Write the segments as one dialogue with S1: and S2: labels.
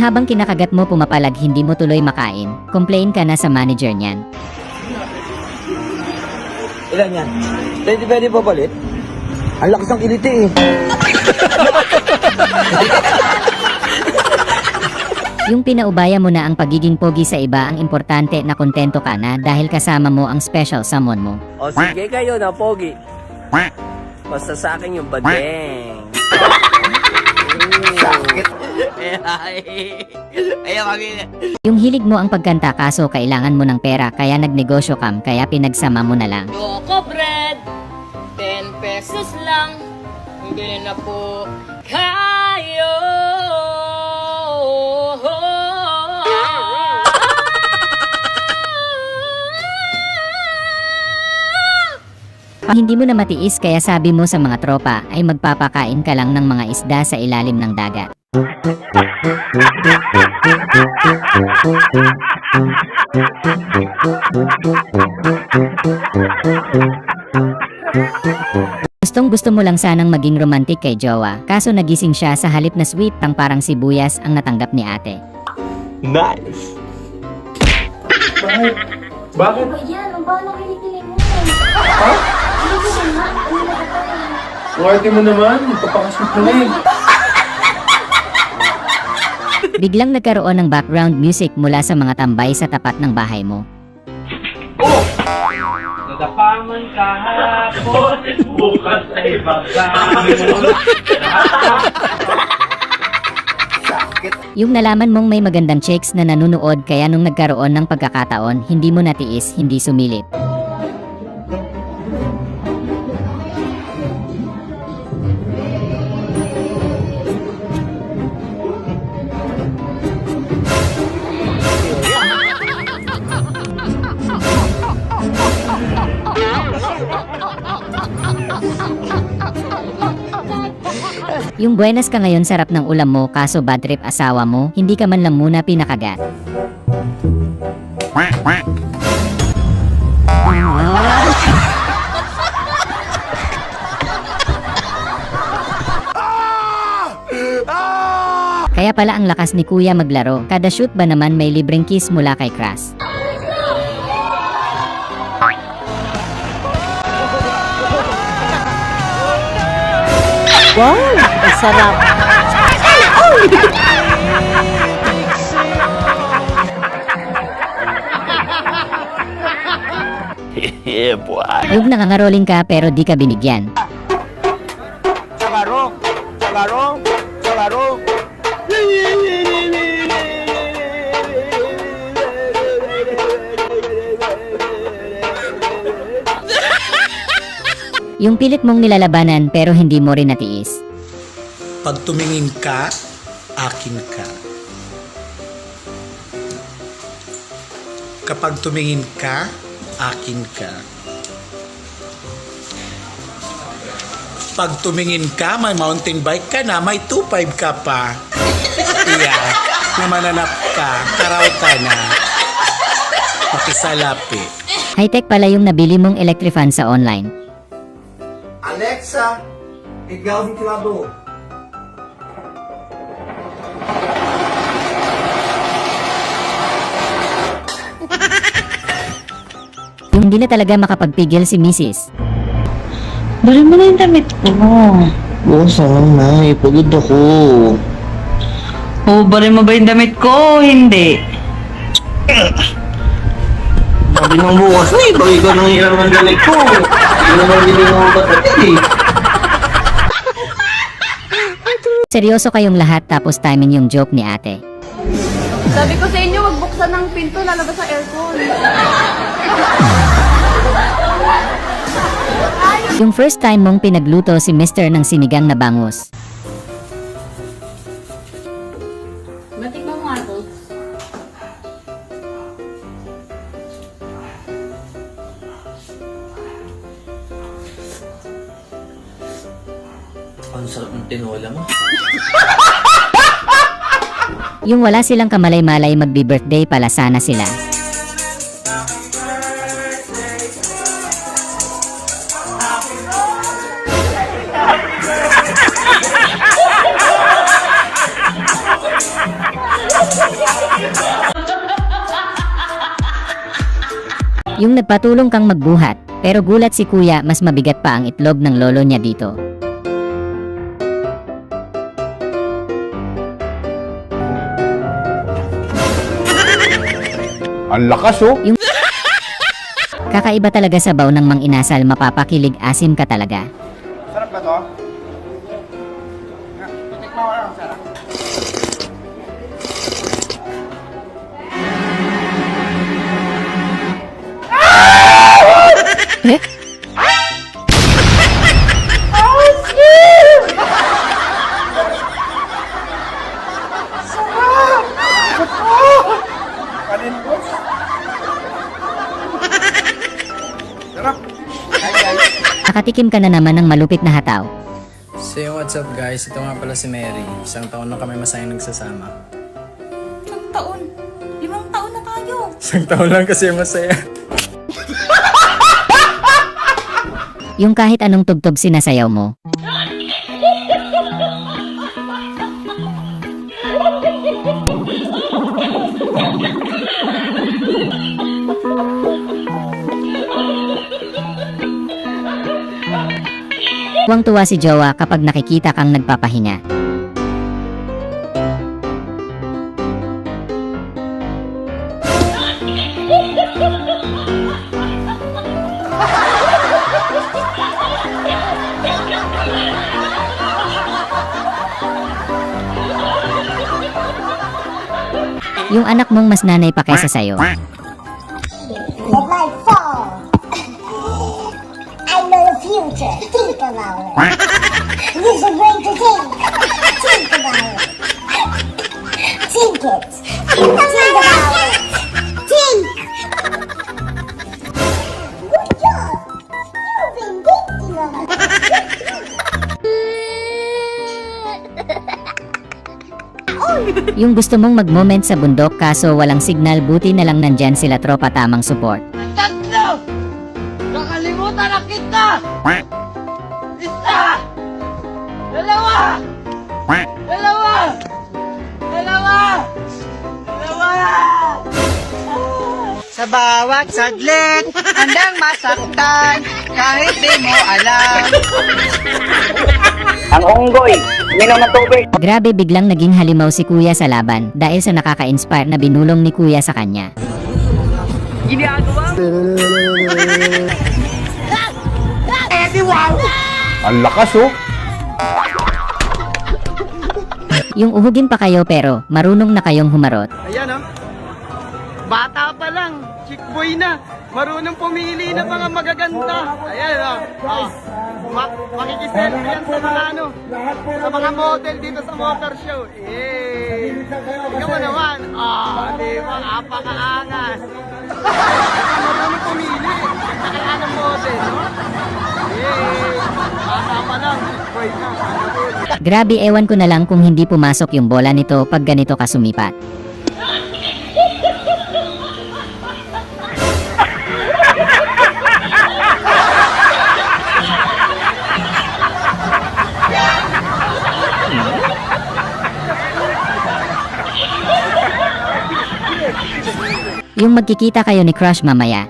S1: habang kinakagat mo pumapalag hindi mo tuloy makain, complain ka na sa manager niyan.
S2: Ilan yan? Pwede pa palit? Ang lakas ng kiliti eh.
S1: Yung pinaubaya mo na ang pagiging pogi sa iba, ang importante na kontento ka na dahil kasama mo ang special someone mo.
S3: O sige kayo na pogi. Basta sa akin yung badeng.
S1: Yung hilig mo ang pagkanta kaso kailangan mo ng pera kaya nagnegosyo kam kaya pinagsama mo na lang.
S4: Choco bread, 10 pesos lang. Hindi na po kayo.
S1: Hindi mo na matiis kaya sabi mo sa mga tropa ay magpapakain ka lang ng mga isda sa ilalim ng dagat. Gustong-gusto mo lang sanang maging romantic kay jowa, kaso nagising siya sa halip na sweet pang parang sibuyas ang natanggap ni ate.
S2: Nice!
S5: Bakit?
S6: Ba yan? Ang bahala kinikilig mo.
S5: Ha?
S6: Ano ko naman? Ano na ba yan?
S5: Ang arte mo naman, magpapakasweet ka na eh.
S1: Biglang nagkaroon ng background music mula sa mga tambay sa tapat ng bahay mo.
S7: Nadapaman kahapon, bukas ay magkakaroon.
S1: Yung nalaman mong may magandang chicks na nanunood kaya nung nagkaroon ng pagkakataon, hindi mo natiis, hindi sumilit. Yung buenas ka ngayon sarap ng ulam mo kaso bad trip asawa mo, hindi ka man lang muna pinakagat. Kaya pala ang lakas ni kuya maglaro, kada shoot ba naman may libreng kiss mula kay Crush.
S4: Wow, ang sarap.
S2: Yeah, boy!
S1: Yung nangangaroling ka pero di ka binigyan.
S2: Sagarong! Sagarong! Sagarong!
S1: Yung pilit mong nilalabanan pero hindi mo rin natiis.
S8: Pag tumingin ka, akin ka. Kapag tumingin ka, akin ka. Pag tumingin ka, may mountain bike ka na, may 2.5 ka pa. Yeah, namananap ka, karaw ka na. Makisalapi.
S1: High-tech pala yung nabili mong electric fan sa online.
S2: Alexa, ikaw ventilado.
S1: Yung hindi na talaga makapagpigil si Mrs.
S9: Bali mo na yung damit ko.
S2: Bukas naman na, pagod ako.
S9: Bali mo ba yung damit ko? Hindi.
S2: Sabi ng bukas na, bagay ka nang ilang ang galit ko. Hindi naman hindi mo batid eh.
S1: Seryoso kayong lahat tapos timing yung joke ni ate.
S4: Sabi ko sa inyo, wag buksan ng pinto, lalabas sa aircon.
S1: Yung first time mong pinagluto si Mr. ng sinigang na bangus.
S4: Matikman mo nga to.
S2: Ang sarap ng tinola mo.
S1: Yung wala silang kamalay-malay magbi-birthday pala sana sila. Yung nagpatulong kang magbuhat, pero gulat si kuya mas mabigat pa ang itlog ng lolo niya dito.
S5: Ang lakas oh.
S1: Kakaiba talaga sabaw ng mang inasal, mapapakilig, asim ka talaga.
S5: Sarap ba to? Tikman ko lang, sarap. Kanin po. Sarap.
S1: Nakatikim ka na naman ng malupit na hataw.
S10: So yung what's up guys, ito nga pala si Mary. Isang taon na kami masayang nagsasama.
S4: Isang taon. 5 taon na tayo.
S10: Isang taon lang kasi masaya.
S1: Yung kahit anong tugtog sinasayaw mo. Tuwang-tuwa si Jowa kapag nakikita kang nagpapahinga. Yung anak mong mas nanay pa kaysa sayo.
S6: Let light fall. I know the future. Think about it. Use your brain to think. Think about it. Think it. Think about it. Think. Good job. You've been thinking about it.
S1: Yung gusto mong mag-moment sa bundok kaso walang signal, buti na lang nandyan sila tropa tamang support.
S7: Tatlo! Nakalimutan na kita! Isa! Dalawa! Dalawa! Dalawa! Dalawa!
S9: Sa bawat sadlit, handang masaktan, kahit di mo alam.
S7: Ang unggoy, minom ng tubig.
S1: Grabe, biglang naging halimaw si kuya sa laban dahil sa nakaka-inspire na binulong ni kuya sa kanya.
S5: Ang lakas oh.
S1: Yung uhugin pa kayo pero marunong na kayong humarot.
S9: Ayan oh. Bata pa lang, chick boy na. Marunong pumili ng mga magaganda. Ayan oh. Makikiselfie yan sa mga ano, sa mga model dito sa motor show. Eh, ikaw mo naman. Di ba? Apakaangas. Marunong pumili. Kaya ng model, no? Bata pa lang, chick boy na.
S1: Grabe, ewan ko na lang kung hindi pumasok yung bola nito pag ganito ka sumipat. Yung magkikita kayo ni crush mamaya.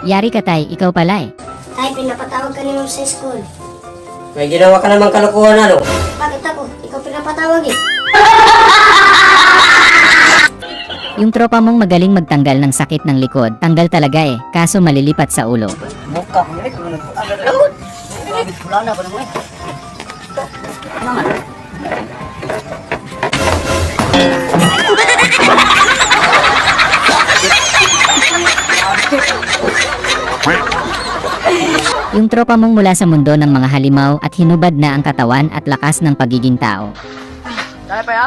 S1: Yari ka tay, ikaw pala eh.
S6: Tay, pinapatawag ka ni Ma'am sa school.
S3: May ginawa ka namang kalokohan, ano?
S6: Bakit ako? Ikaw pinapatawag eh.
S1: Yung tropa mong magaling magtanggal ng sakit ng likod, tanggal talaga eh, kaso malilipat sa ulo. Yung tropa mong mula sa mundo ng mga halimaw at hinubad na ang katawan at lakas ng pagiging tao.
S9: Kaya pa ya?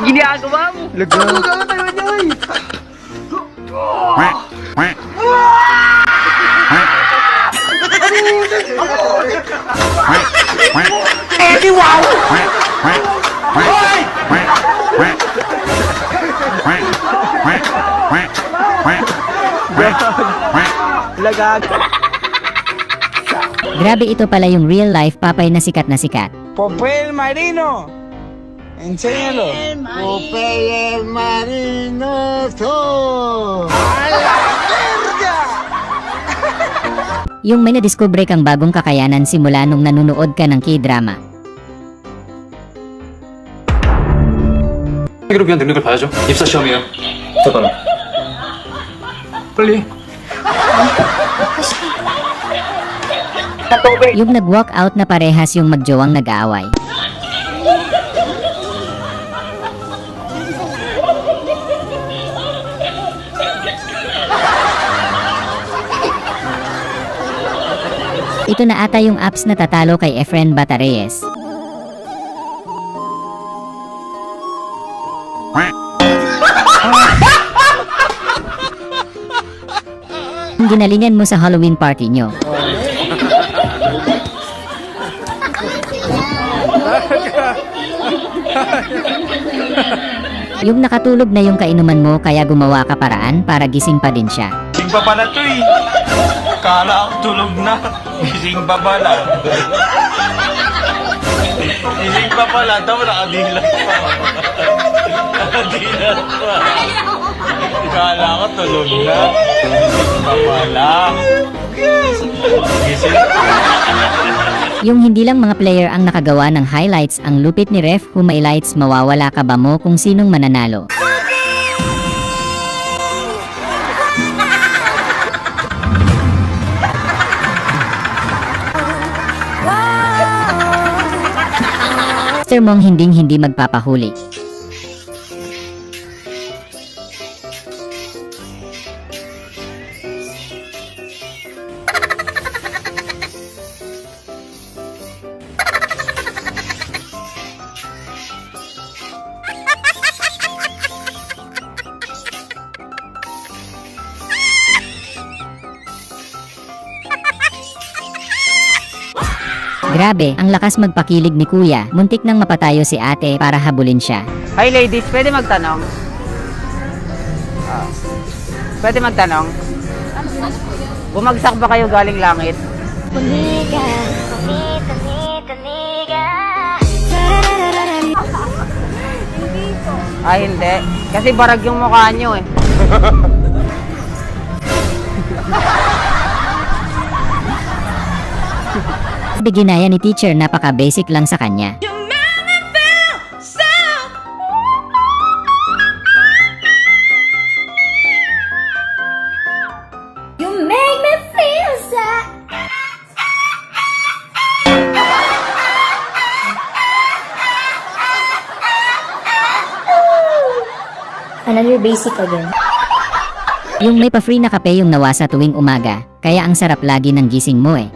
S9: Ginagawa mo? Lugaw mo tayo niyan! Eddie, wow!
S8: Quack.
S3: Lagag.
S1: Grabe, ito pala yung real life papay na sikat na sikat.
S5: Papel marino. Enséñalo. Papel marino to.
S1: Yung may nadiskubre kang bagong kakayanan simula nung nanonood ka ng K-drama.
S11: 회계로 위한 능력을 봐야죠. 입사 시험이에요. 잠깐만. 빨리.
S1: Yung nag-walk out na parehas yung magjowang nag-aaway. Ito na ata yung apps na tatalo kay Efren Batareyes. Ang ginalingan mo sa Halloween party nyo. Yung nakatulog na yung kainuman mo kaya gumawa ka paraan para gising pa din siya.
S5: Gising pa pala to eh. Kala ako tulog na. Gising pa pala. Gising pa pala. Tama, nakadilat pa. Nakadilat pa. Kala ko tulog na. Gising pa pala. Gising pa.
S1: Yung hindi lang mga player ang nakagawa ng highlights, ang lupit ni Ref Humay-lights, mawawala ka ba mo kung sinong mananalo. Master mong hindi magpapahuli. Grabe, ang lakas magpakilig ni kuya. Muntik nang mapatayo si ate para habulin siya.
S7: Hi ladies, pwede magtanong? Pwede magtanong? Bumagsak ba kayo galing langit?
S6: Tumiga, tumiga.
S7: Ah, hindi. Kasi barag yung mukha nyo eh.
S1: Ginaya ni teacher, napaka-basic lang sa kanya.
S6: You make me feel sad. Another basic again.
S1: Yung may pa-free na kape yung nawasa tuwing umaga, kaya ang sarap lagi ng gising mo eh.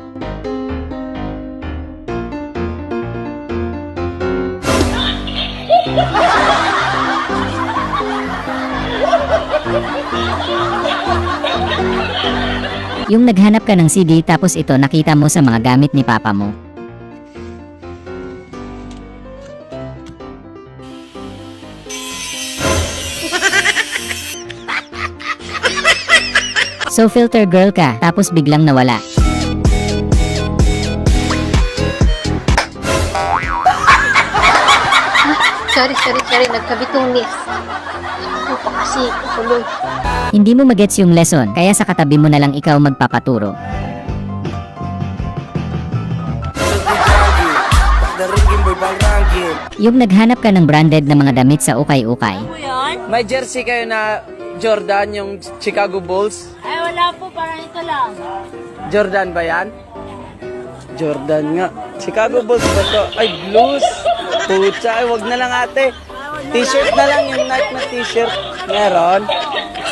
S1: Yung naghanap ka ng CD tapos ito nakita mo sa mga gamit ni papa mo. So filter girl ka, tapos biglang nawala.
S6: Sorry, nagkabitungis. Ano pa kasi, kukulong.
S1: Hindi mo magets yung lesson, kaya sa katabi mo na lang ikaw magpapaturo. Yung naghanap ka ng branded na mga damit sa ukay-ukay.
S3: May jersey kayo na Jordan, yung Chicago Bulls?
S4: Ay, wala po. Parang ito lang.
S3: Jordan ba yan? Jordan nga. Chicago Bulls ba to? Ay, blues. Pucha, ay, wag na lang ate. T-shirt na lang, yung Nike na t-shirt. Meron?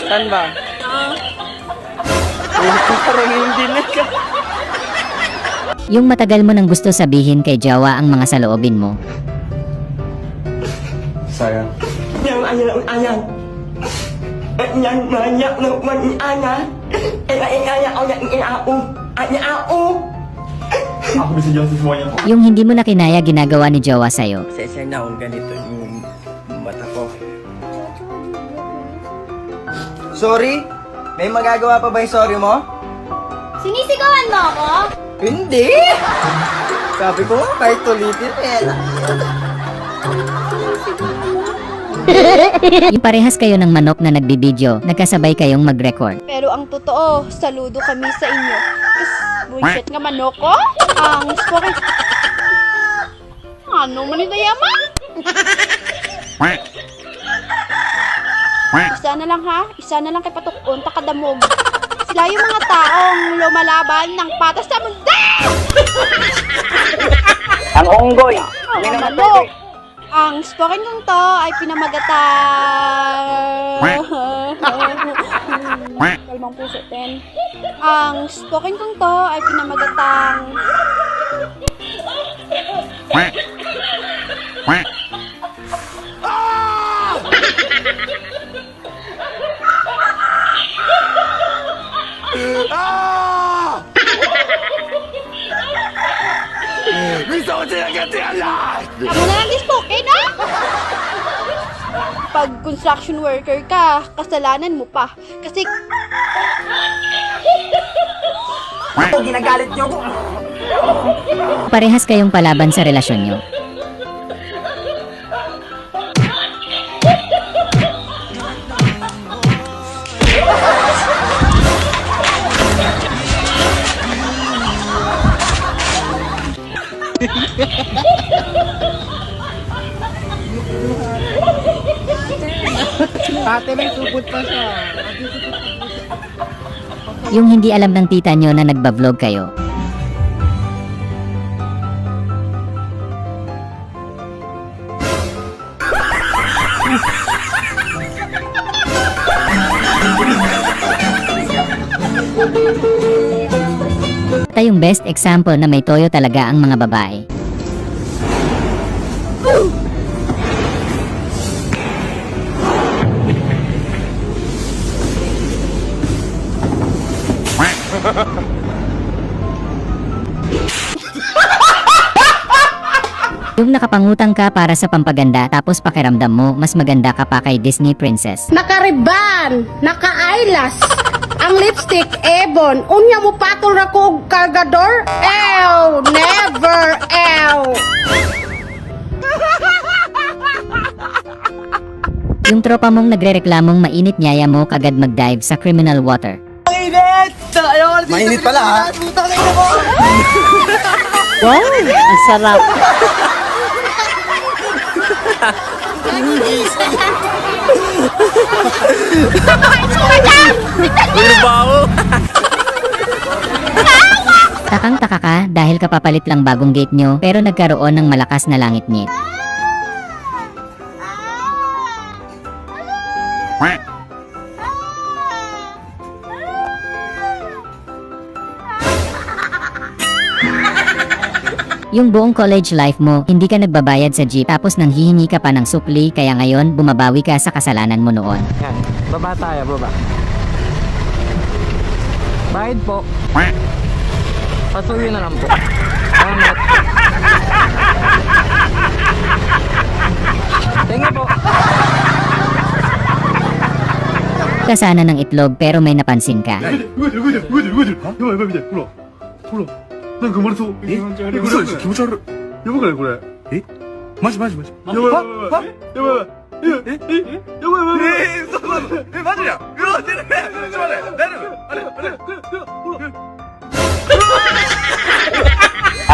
S3: Saan ba? Parang hindi na ka.
S1: Yung matagal mo nang gusto sabihin kay Jawa ang mga saloobin mo.
S5: Sayang. Ako bisa jauh semuanya po.
S1: Yung hindi mo na kinaya ginagawa ni Jawa sa'yo.
S3: Sensor na kung ganito yung mata ko. Sorry?
S9: May magagawa pa ba yung sorry mo?
S4: Sinisigawan mo ako?
S9: Hindi! Sabi ko, kahit ulitin eh.
S1: Yung parehas kayo ng manok na nagbibideo, nagkasabay kayong mag-record.
S4: Pero ang totoo, saludo kami sa inyo. Bullshit nga manok ko? Ang spoken... Ano man ito yaman? Isa na lang ha? Isa na lang kay patukon, takadamog. Sila yung mga taong lumalaban ng patas sa mundo!
S3: Ang unggoy.
S4: Mga manok! Ang spoken kong to ay pinamagatang... Kalmang puso, ten. Ang spoken kong to ay pinamagatang... Amo na lang spoken, ha? Pag construction worker ka, kasalanan mo pa. Kasi...
S9: Ginagalit niyo ako.
S1: Parehas kayong palaban sa relasyon nyo.
S9: Ate, may supot pa siya.
S1: Yung hindi alam ng tita nyo na nagba-vlog kayo. Ito yung best example na may toyo talaga ang mga babae. Yung nakapangutang ka para sa pampaganda tapos pakiramdam mo mas maganda ka pa kay Disney Princess.
S6: Naka-riban, naka-eyelash, ang lipstick, ebon, unya mo patol na ko kargador? Ew, never, ew.
S1: Yung tropa mong nagrereklamong mainit nyaya mo kagad mag-dive sa criminal water.
S9: Mainit pala ha?
S7: Wow, ang sarap.
S1: Takang-taka ka dahil kapapalit lang bagong gate nyo pero nagkaroon ng malakas na langit ngit. Yung buong college life mo, hindi ka nagbabayad sa jeep tapos nang hihingi ka pa ng supli kaya ngayon bumabawi ka sa kasalanan mo noon.
S3: Yan, baba tayo, baba. Bayad po. Pasuyo na lang po. Salamat. Tingin po.
S1: Ka sana ng itlog pero may napansin ka.
S5: なんか生まれそう。嘘でしょ、気持ち悪い。やばくないこれ。マジマジマジ。やばいやばいやばい。やばい。やばいやばい。嘘嘘。マジや。うわ、出る。ちょっと待って。大丈夫。あれあれ。ほら。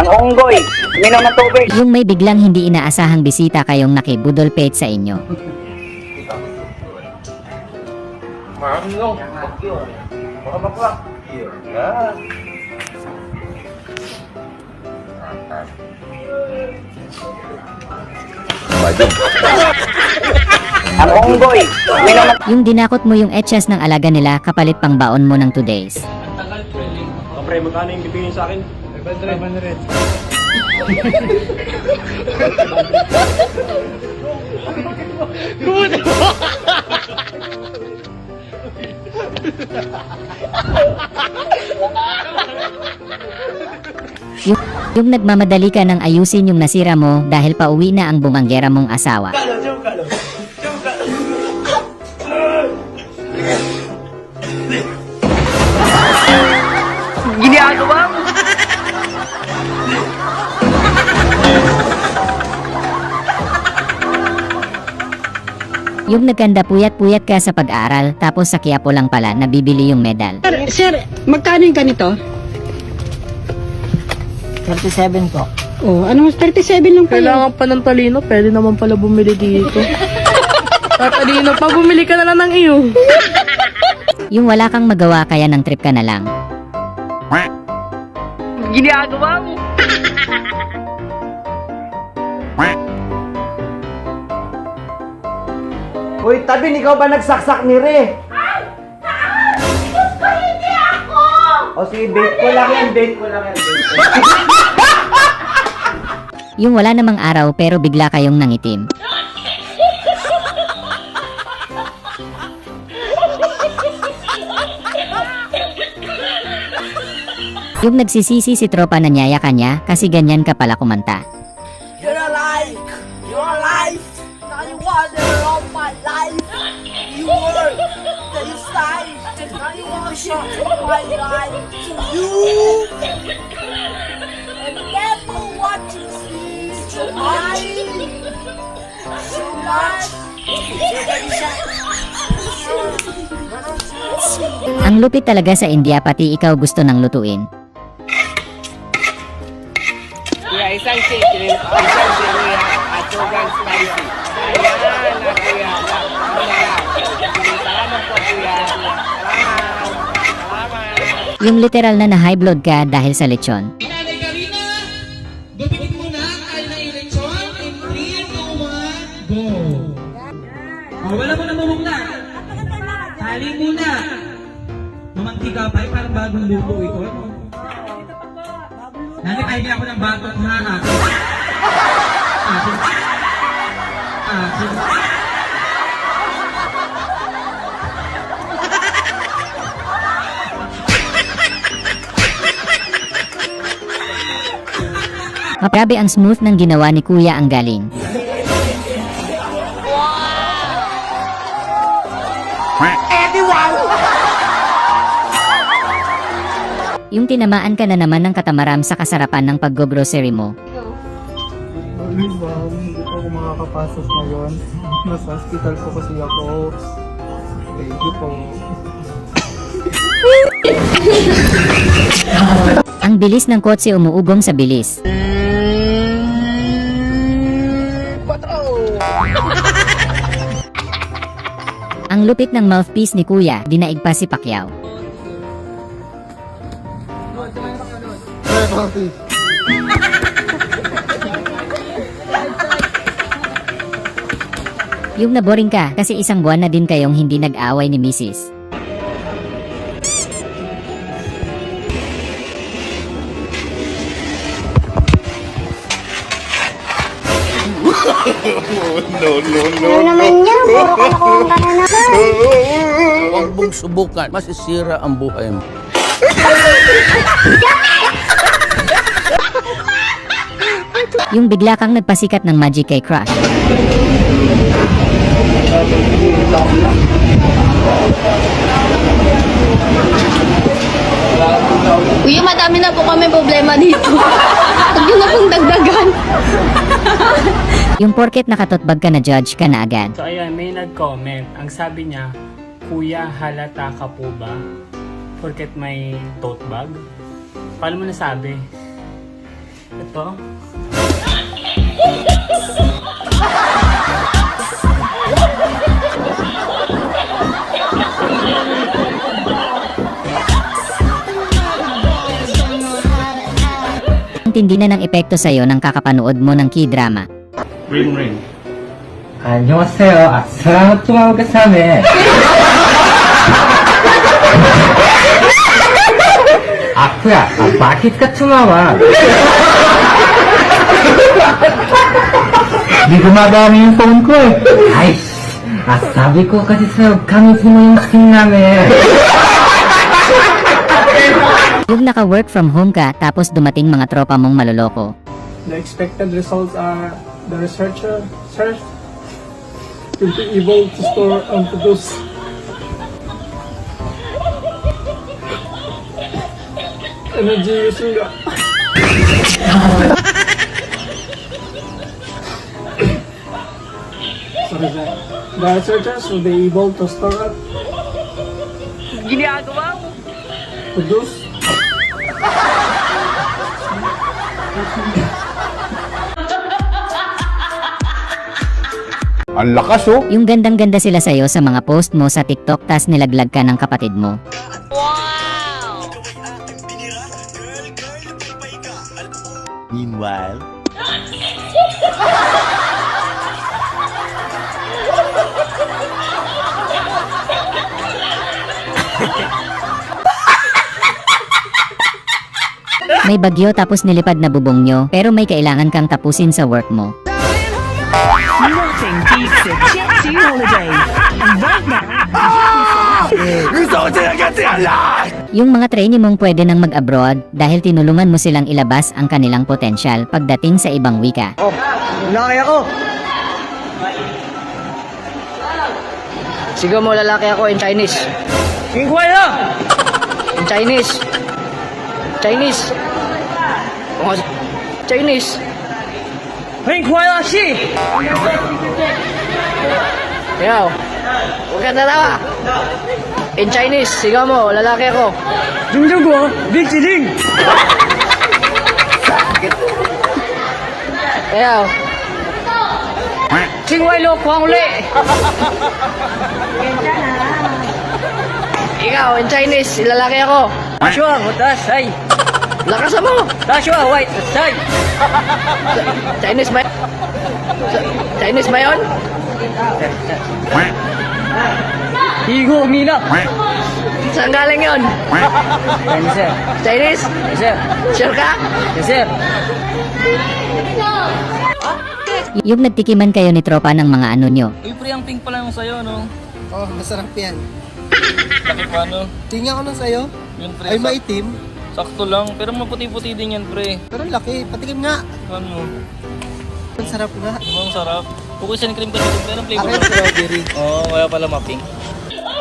S3: Ang unggoy. Minom ng tubig.
S1: Yung may biglang hindi inaasahang bisita kayong nakibudolpate sa inyo.
S3: Ang unggoy. Minom ng...
S1: Yung dinakot mo yung etchas ng alaga nila kapalit pang baon mo ng 2 days.
S5: Pre, magkano yung bibigyan sa akin? 500.
S1: Yung nagmamadali ka ng ayusin yung nasira mo dahil pauwi na ang bumanggera mong asawa.
S9: ginagawa mo?
S1: Yung nagkanda puyat-puyat ka sa pag-aaral, tapos sa Quiapo lang pala nabibili yung medal.
S7: Sir, magkano yung ganito?
S3: 37 po.
S7: Oh, ano mas 37 lang pala?
S9: Kailangan pa ng talino, pwede naman pala bumili dito. Tatalino pa, bumili ka na lang ng iyo.
S1: Yung wala kang magawa kaya ng trip ka na lang.
S9: Ginagawa mo.
S3: Uy, Tabin, ikaw ba nagsaksak ni Re?
S6: Hindi ako!
S3: O sige, bait ko lang yan, bait ko lang yan.
S1: Yung wala namang araw pero bigla kayong nangitim. Yung nagsisisi si tropa na niyaya kanya kasi ganyan ka pala kumanta.
S9: You're alive! You're alive! Now you wonder of my life! You were the inside! Now you worship my life to you! And never what you see to mine! So much!
S1: Ang lupit talaga sa India pati ikaw gusto ng lutuin.
S9: Kuya, isang chicken, isang siriya, at sobrang spicy. Ayan, kuya. Salamat po, kuya. Salamat.
S1: Yung literal na high blood ka dahil sa lechon.
S9: Nanay Karina, gupit mo na ay na lechon in 3, 2, 1, go! Oh, wala mo na mumugna. Tali muna. Mamantika pa, parang bagong luto ito. Nanay, kaya niya ako ng batot ha. Atin.
S1: Maprabi ang smooth ng ginawa ni Kuya ang galing. Yung tinamaan ka na naman ng katamaram sa kasarapan ng pag-grocery mo.
S5: Sorry, ma'am. Hindi po ako makakapasok ngayon. Nasa hospital po kasi ako. Thank you po.
S1: Ang bilis ng kotse umuugong sa bilis. Ang lupit ng mouthpiece ni Kuya, dinaig pa si Pacquiao. Yung naboring ka kasi isang buwan na din kayong hindi nag-away ni Mrs.
S6: Ano naman yan? Puro kalokohan ka na naman.
S3: Huwag mong subukan, masisira ang buhay mo.
S1: Yung bigla kang nagpasikat ng magic kay crush.
S4: Kuya, madami na po kami problema dito. Huwag yun na pong dagdagan.
S1: Yung porket nakatotbag ka na judge ka na agad.
S12: So ayan, may nag-comment. Ang sabi niya, Kuya, halata ka po ba? Porket may tote bag? Paano mo nasabi? Ito?
S1: Ang tindi na ng epekto sa'yo ng kakapanood mo ng K-drama.
S11: Ring ring.
S3: 안녕하세요. 사랑은 좀 kasame. Akuya, bakit ka tumawa? Di gumagamit yung phone ko eh. Ay, sabi ko kasi sa'yo, gamitin mo yung SIM namin.
S1: Yung naka-work from home ka tapos dumating mga tropa mong maloloko.
S12: The expected results are the researcher search will be able to store and produce a energy using Sorry, sir. The researchers will be able to store up.
S9: Ginagawa mo?
S12: Produce.
S5: Ang lakas oh.
S1: Yung gandang-ganda sila sa'yo sa mga post mo sa TikTok tas nilaglag ka ng kapatid mo.
S9: Meanwhile,
S1: May bagyo tapos nilipad na bubong nyo, pero may kailangan kang tapusin sa work mo.
S9: nothing beats a jet to holiday. And right now,
S1: Yung mga trainee mong pwede nang mag-abroad dahil tinulungan mo silang ilabas ang kanilang potensyal pagdating sa ibang wika.
S3: Lalaki ako! Sigaw mo, lalaki ako in Chinese. Ingkway na! In Chinese. Chinese. Oh, Chinese. Ingkway na si! Sigaw. Huwag ka tatawa. In Chinese, sigaw mo, lalaki ako. Jungjugo, Big Chiding! Sigaw. Chingway lo kwang uli! Ikaw, in Chinese, lalaki ako. Sure, dasay. Lakas mo. Sure, wait, dasay. Chinese ba? Chinese ba yun? Higo, Mina. Saan galing yun? Chinese, sir. Chinese? Yes, sir. Sure ka? Yes, sir.
S1: Yung nagtikiman kayo ni tropa ng mga ano nyo.
S3: Uy, pre, ang pink pala yung sayo, no?
S9: oh, masarap yan.
S3: Laki pa, no?
S9: Tingnan ko ng sayo.
S3: Yun, pre.
S9: Ay, maitim.
S3: Sakto lang, pero maputi-puti din yan, pre.
S9: Pero laki. Patikim nga.
S3: Ano?
S9: Ang sarap nga.
S3: Ang sarap. Cookies and cream kasi din, pero ang flavor.
S9: Akin strawberry.
S3: Oo, kaya pala maping.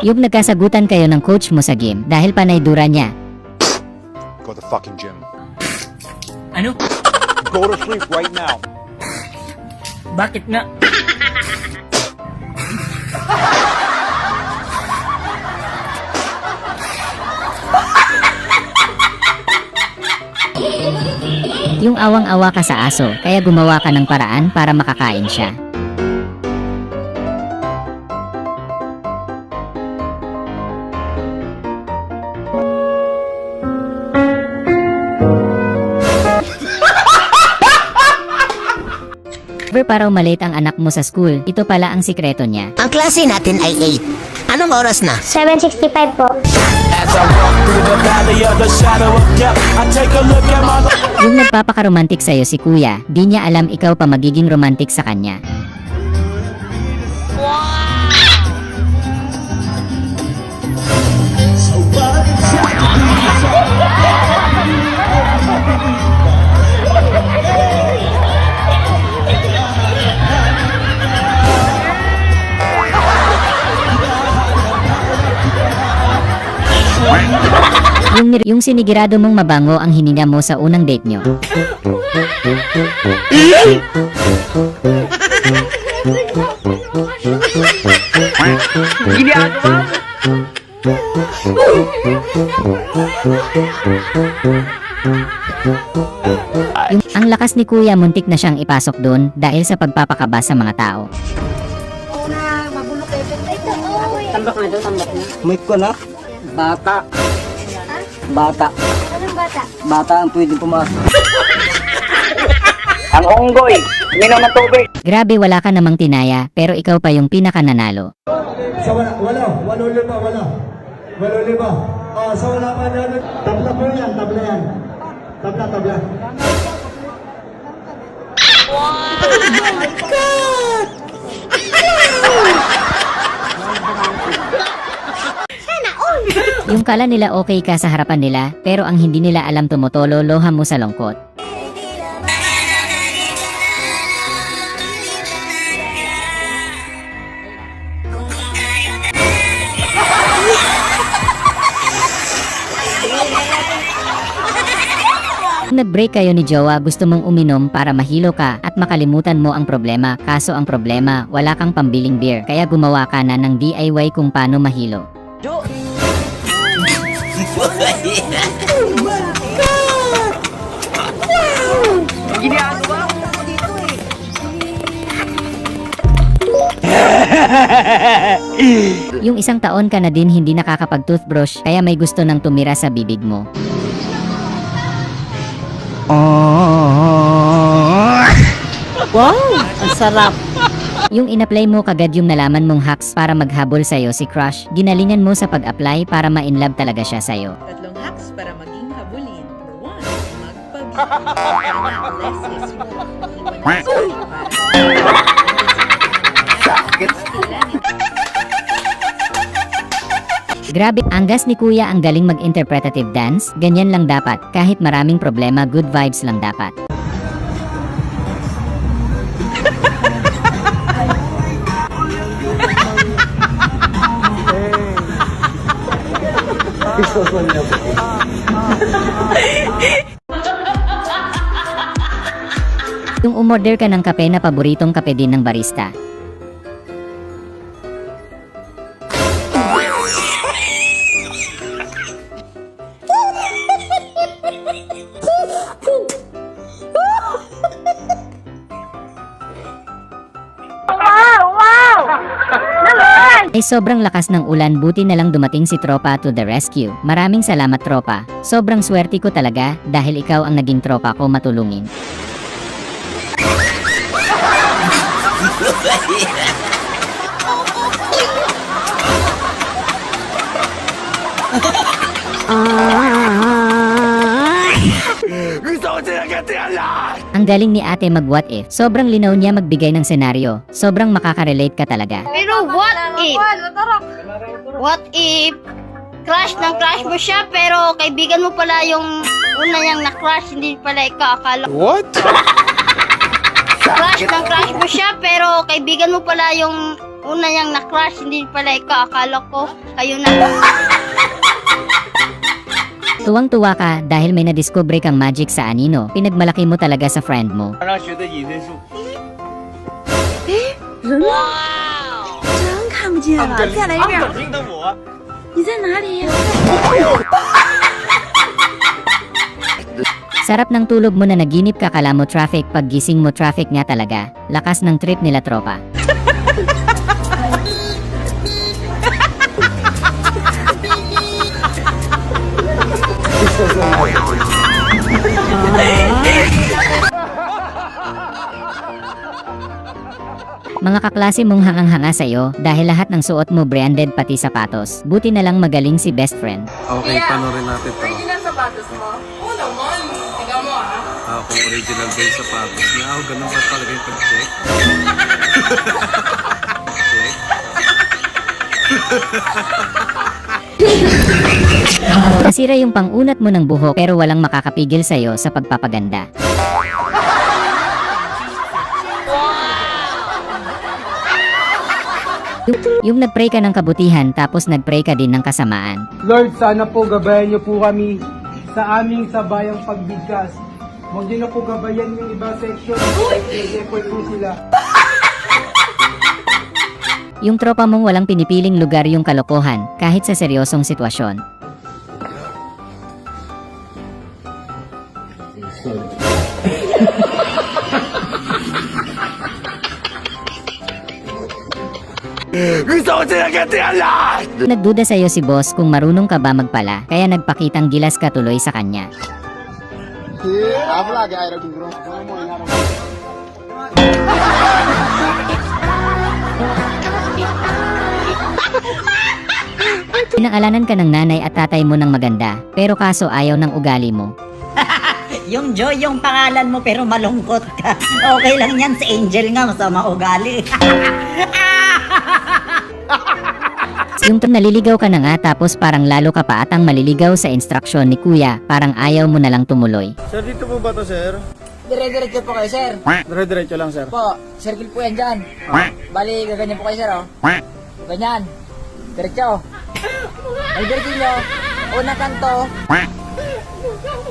S1: Yung nagkasagutan kayo ng coach mo sa game dahil panay dura niya.
S5: Go to the fucking gym.
S3: Ano?
S5: Go to sleep right now.
S3: Bakit nga?
S1: Yung awang-awa ka sa aso, kaya gumawa ka ng paraan para makakain siya. Para umalit ang anak mo sa school, ito pala ang sikreto niya.
S6: Ang klase natin ay 8. Anong oras na?
S4: 7:65 po.
S1: Yung nagpapakaromantik sa'yo si kuya, di niya alam ikaw pa magiging romantic sa kanya. Yung sinigurado mong mabango ang hininga mo sa unang date nyo.
S9: Ginagawa mo?
S1: Ang lakas ni kuya muntik na siyang ipasok doon dahil sa pagpapakaba sa mga tao.
S7: Tambak na daw, tambak na.
S3: May ko na? Bata. Bata.
S4: Anong bata?
S3: Bata ang pwedeng pumasok. Ang unggoy, minom ng tubig.
S1: Grabe, wala ka namang tinaya, pero ikaw pa yung pinakananalo.
S9: Sa walo lima. Sa wala pa yan. Tabla po yan, tabla yan. Tabla.
S1: Yung kala nila okay ka sa harapan nila, pero ang hindi nila alam tumutolo loha mo sa lungkot. Nag-break kayo ni jowa, gusto mong uminom para mahilo ka at makalimutan mo ang problema. Kaso ang problema, wala kang pambiling beer. Kaya gumawa ka na ng DIY kung paano mahilo.
S9: Ginagawa ko dito eh.
S1: Yung isang taon ka na din hindi nakakapag-toothbrush kaya may gusto nang tumira sa bibig mo.
S7: Wow, ang sarap.
S1: Yung in-apply mo kagad yung nalaman mong hacks para maghabol sa'yo si crush, ginalingan mo sa pag-apply para ma-inlove talaga siya sa'yo.
S13: Tatlong hacks para maging habulin. Number 1, magpabili. Less is more. Iwan
S1: Grabe, anggas ni kuya, ang galing mag-interpretative dance. Ganyan lang dapat. Kahit maraming problema, good vibes lang dapat. Yung umorder ka ng kape na paboritong kape din ng barista. Ay sobrang lakas ng ulan, buti na lang dumating si tropa to the rescue. Maraming salamat tropa. Sobrang swerte ko talaga dahil ikaw ang naging tropa ko matulungin. Ang galing ni ate mag what if. Sobrang linaw niya magbigay ng senaryo. Sobrang makaka-relate ka talaga.
S4: Pero what if? What if crush ng crush mo siya pero kaibigan mo pala yung una niyang na-crush, hindi pala ikaw, akala ko.
S9: What?
S4: Crush ng crush mo siya pero kaibigan mo pala yung una niyang na-crush, hindi pala ikaw, akala ko kayo na.
S1: Tuwang-tuwa ka dahil may nadiskubre kang magic sa anino. Pinagmalaki mo talaga sa friend mo.
S13: 真看不见了，再来一遍。你在哪里？
S1: Sarap ng tulog mo na naginip ka, kala mo traffic, paggising mo traffic nga talaga. Lakas ng trip nila tropa. Mga kaklase mong hangang-hanga sa'yo dahil lahat ng suot mo branded pati sapatos. Buti na lang magaling si best friend.
S10: Okay, panoorin natin to.
S13: Original sapatos mo? Oo naman. Tingnan mo ah.
S10: Kung original ba yung sapatos niya, ganun ba talaga yung pag-check? Check.
S1: Nasira yung pang-unat mo ng buhok pero walang makakapigil sa'yo sa pagpapaganda. Yung nagpray ka ng kabutihan tapos nagpray ka din ng kasamaan.
S9: Lord, sana po gabayan niyo po kami sa aming sabayang pagbigkas. Huwag niyo na po gabayan yung iba section. Effort po sila.
S1: Yung tropa mong walang pinipiling lugar yung kalokohan kahit sa seryosong sitwasyon. Nagduda sa'yo si boss kung marunong ka ba magpala, kaya nagpakitang gilas ka tuloy sa kanya. Pinangalanan ka ng nanay at tatay mo ng maganda, pero kaso ayaw ng ugali mo.
S7: Yung Joy yung pangalan mo pero malungkot ka. Okay lang yan, si Angel nga masama ugali.
S1: Yung naliligaw ka na nga tapos parang lalo ka pa atang maliligaw sa instruksyon ni kuya, parang ayaw mo na lang tumuloy.
S9: Sir, dito po ba to, sir?
S3: Dire-diretso po kayo, sir.
S9: Dire-diretso lang, sir.
S3: Po, circle po yan dyan. Bali, gaganyan po kayo, sir, oh. Ganyan. Diretso. Ay, diretso nyo. Unang kanto.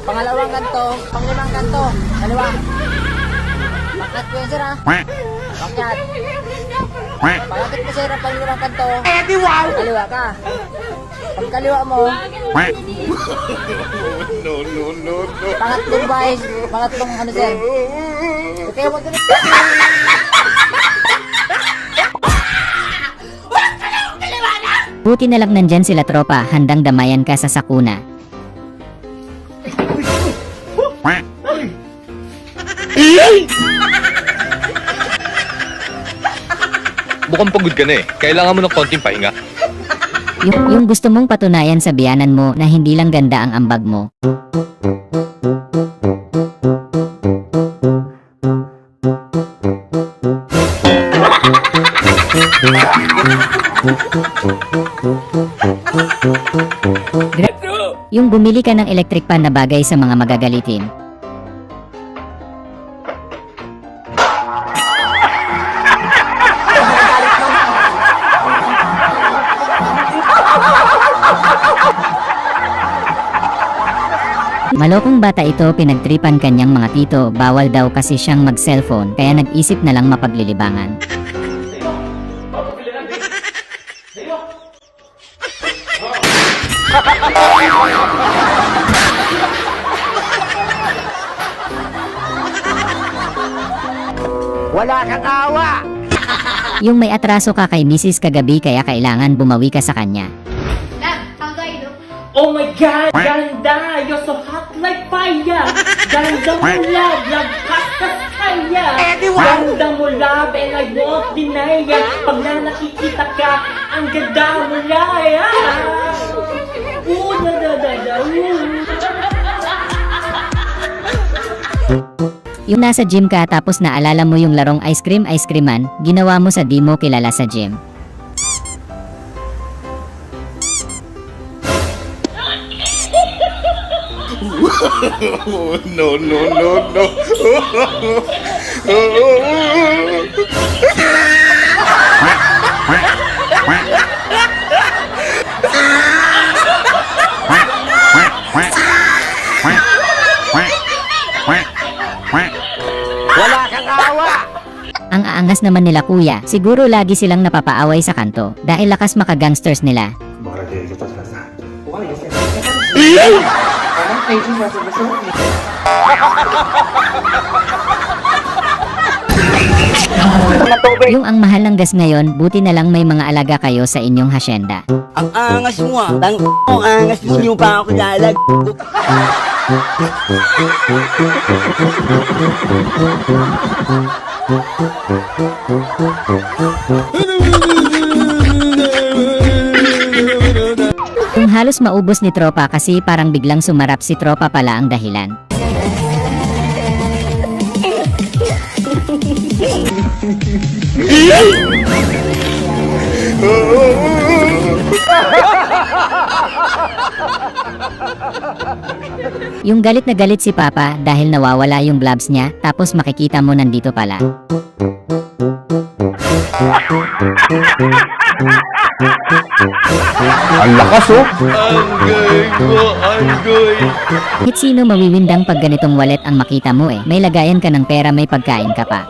S7: Pangalawang kanto, panglimang kanto, kaliwa. Pakat ko yun, sir, ha? Pakat. Pakakit mo, sir, ang panglimang kanto. Kaliwa ka. Pagkaliwa mo. No. Pangatlong guys, pangatlong ano, sir. Okay mo dun.
S1: Buti na lang nandyan sila tropa, handang damayan ka sa sakuna.
S11: Mukhang pagod ka na eh. Kailangan mo ng konting pahinga.
S1: Yung gusto mong patunayan sa biyanan mo na hindi lang ganda ang ambag mo. Yung bumili ka ng electric pan na bagay sa mga magagalitin. Malokong bata ito, pinagtripan kanyang mga tito, bawal daw kasi siyang mag-cellphone, kaya nag-isip na lang mapaglilibangan.
S9: Wala kang awa!
S1: Yung may atraso ka kay Mrs. kagabi kaya kailangan bumawi ka sa kanya.
S12: Oh my God! Ganda! You're so hot like fire! Ganda mo love! Love hot as fire! Ganda mo love and I won't deny ya! Pag na nakikita ka, ang ganda mo love!
S1: Yung nasa gym ka tapos naalala mo yung larong ice creaman, ginawa mo sa di mo kilala sa gym.
S5: No.
S9: Wala kang awa!
S1: Ang aangas naman nila kuya, siguro lagi silang napapaaway sa kanto dahil lakas maka-gangsters nila. Yung ang mahal ng gas ngayon, buti na lang may mga alaga kayo sa inyong hasyenda.
S3: Ang angas mo ah. Ang angas mo nyo pa ako lalag.
S1: Kung halos maubos ni tropa kasi parang biglang sumarap si tropa pala ang dahilan. Yung galit na galit si Papa dahil nawawala yung gloves niya, tapos makikita mo nandito pala.
S5: Ang lakas oh!
S1: Kahit sino mawiwindang pag ganitong wallet ang makita mo eh. May lagayan ka ng pera, may pagkain ka pa.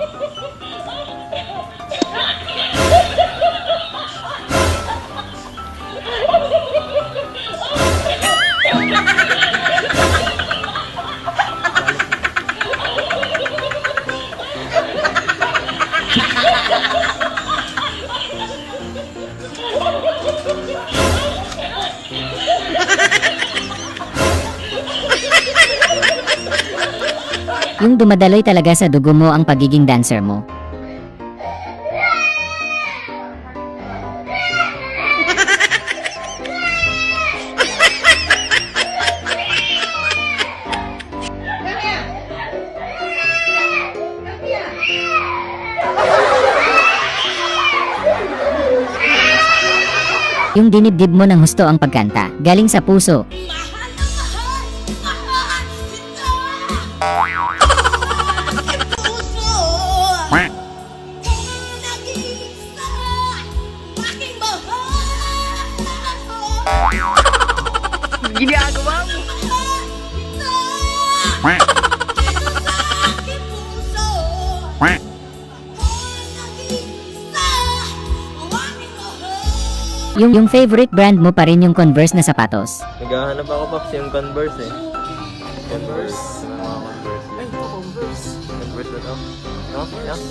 S1: Yung dumadaloy talaga sa dugo mo ang pagiging dancer mo. Yung dinibdib mo ng husto ang pagkanta, galing sa puso.
S9: Ginagawa mo!
S1: Yung favorite brand mo pa rin yung Converse na sapatos.
S14: Naghahanap ako, Pops, yung Converse eh. Converse. Ano mga Converse? Ay, ito Converse. Converse na to? No? Yeah.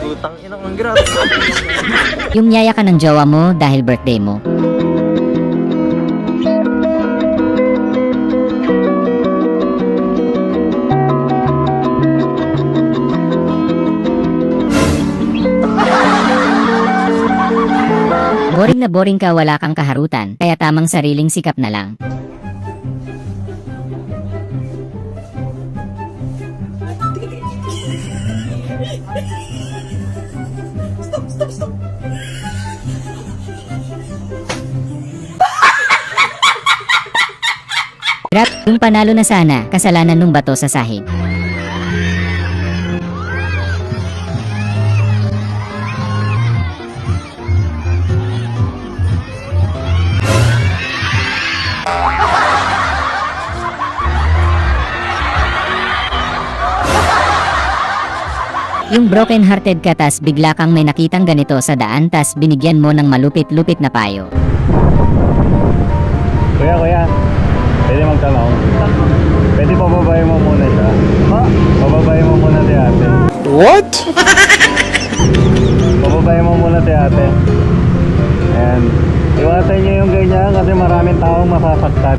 S14: Utang inang ang grabe.
S1: Yung yaya ka ng jowa mo dahil birthday mo. Boring na boring ka, wala kang kaharutan, kaya tamang sariling sikap na lang. Rap, yung panalo na sana, kasalanan nung bato sa sahig. Yung broken hearted ka tas bigla kang may nakitang ganito sa daan tas binigyan mo ng malupit-lupit na payo.
S5: Kuya, pwede magtanong? Pwede pababayin mo muna siya? Ha? Pababayin mo muna si ate.
S3: What?
S5: Pababayin mo muna si ate. And iwasan niyo yung ganyan kasi maraming taong masasaktan.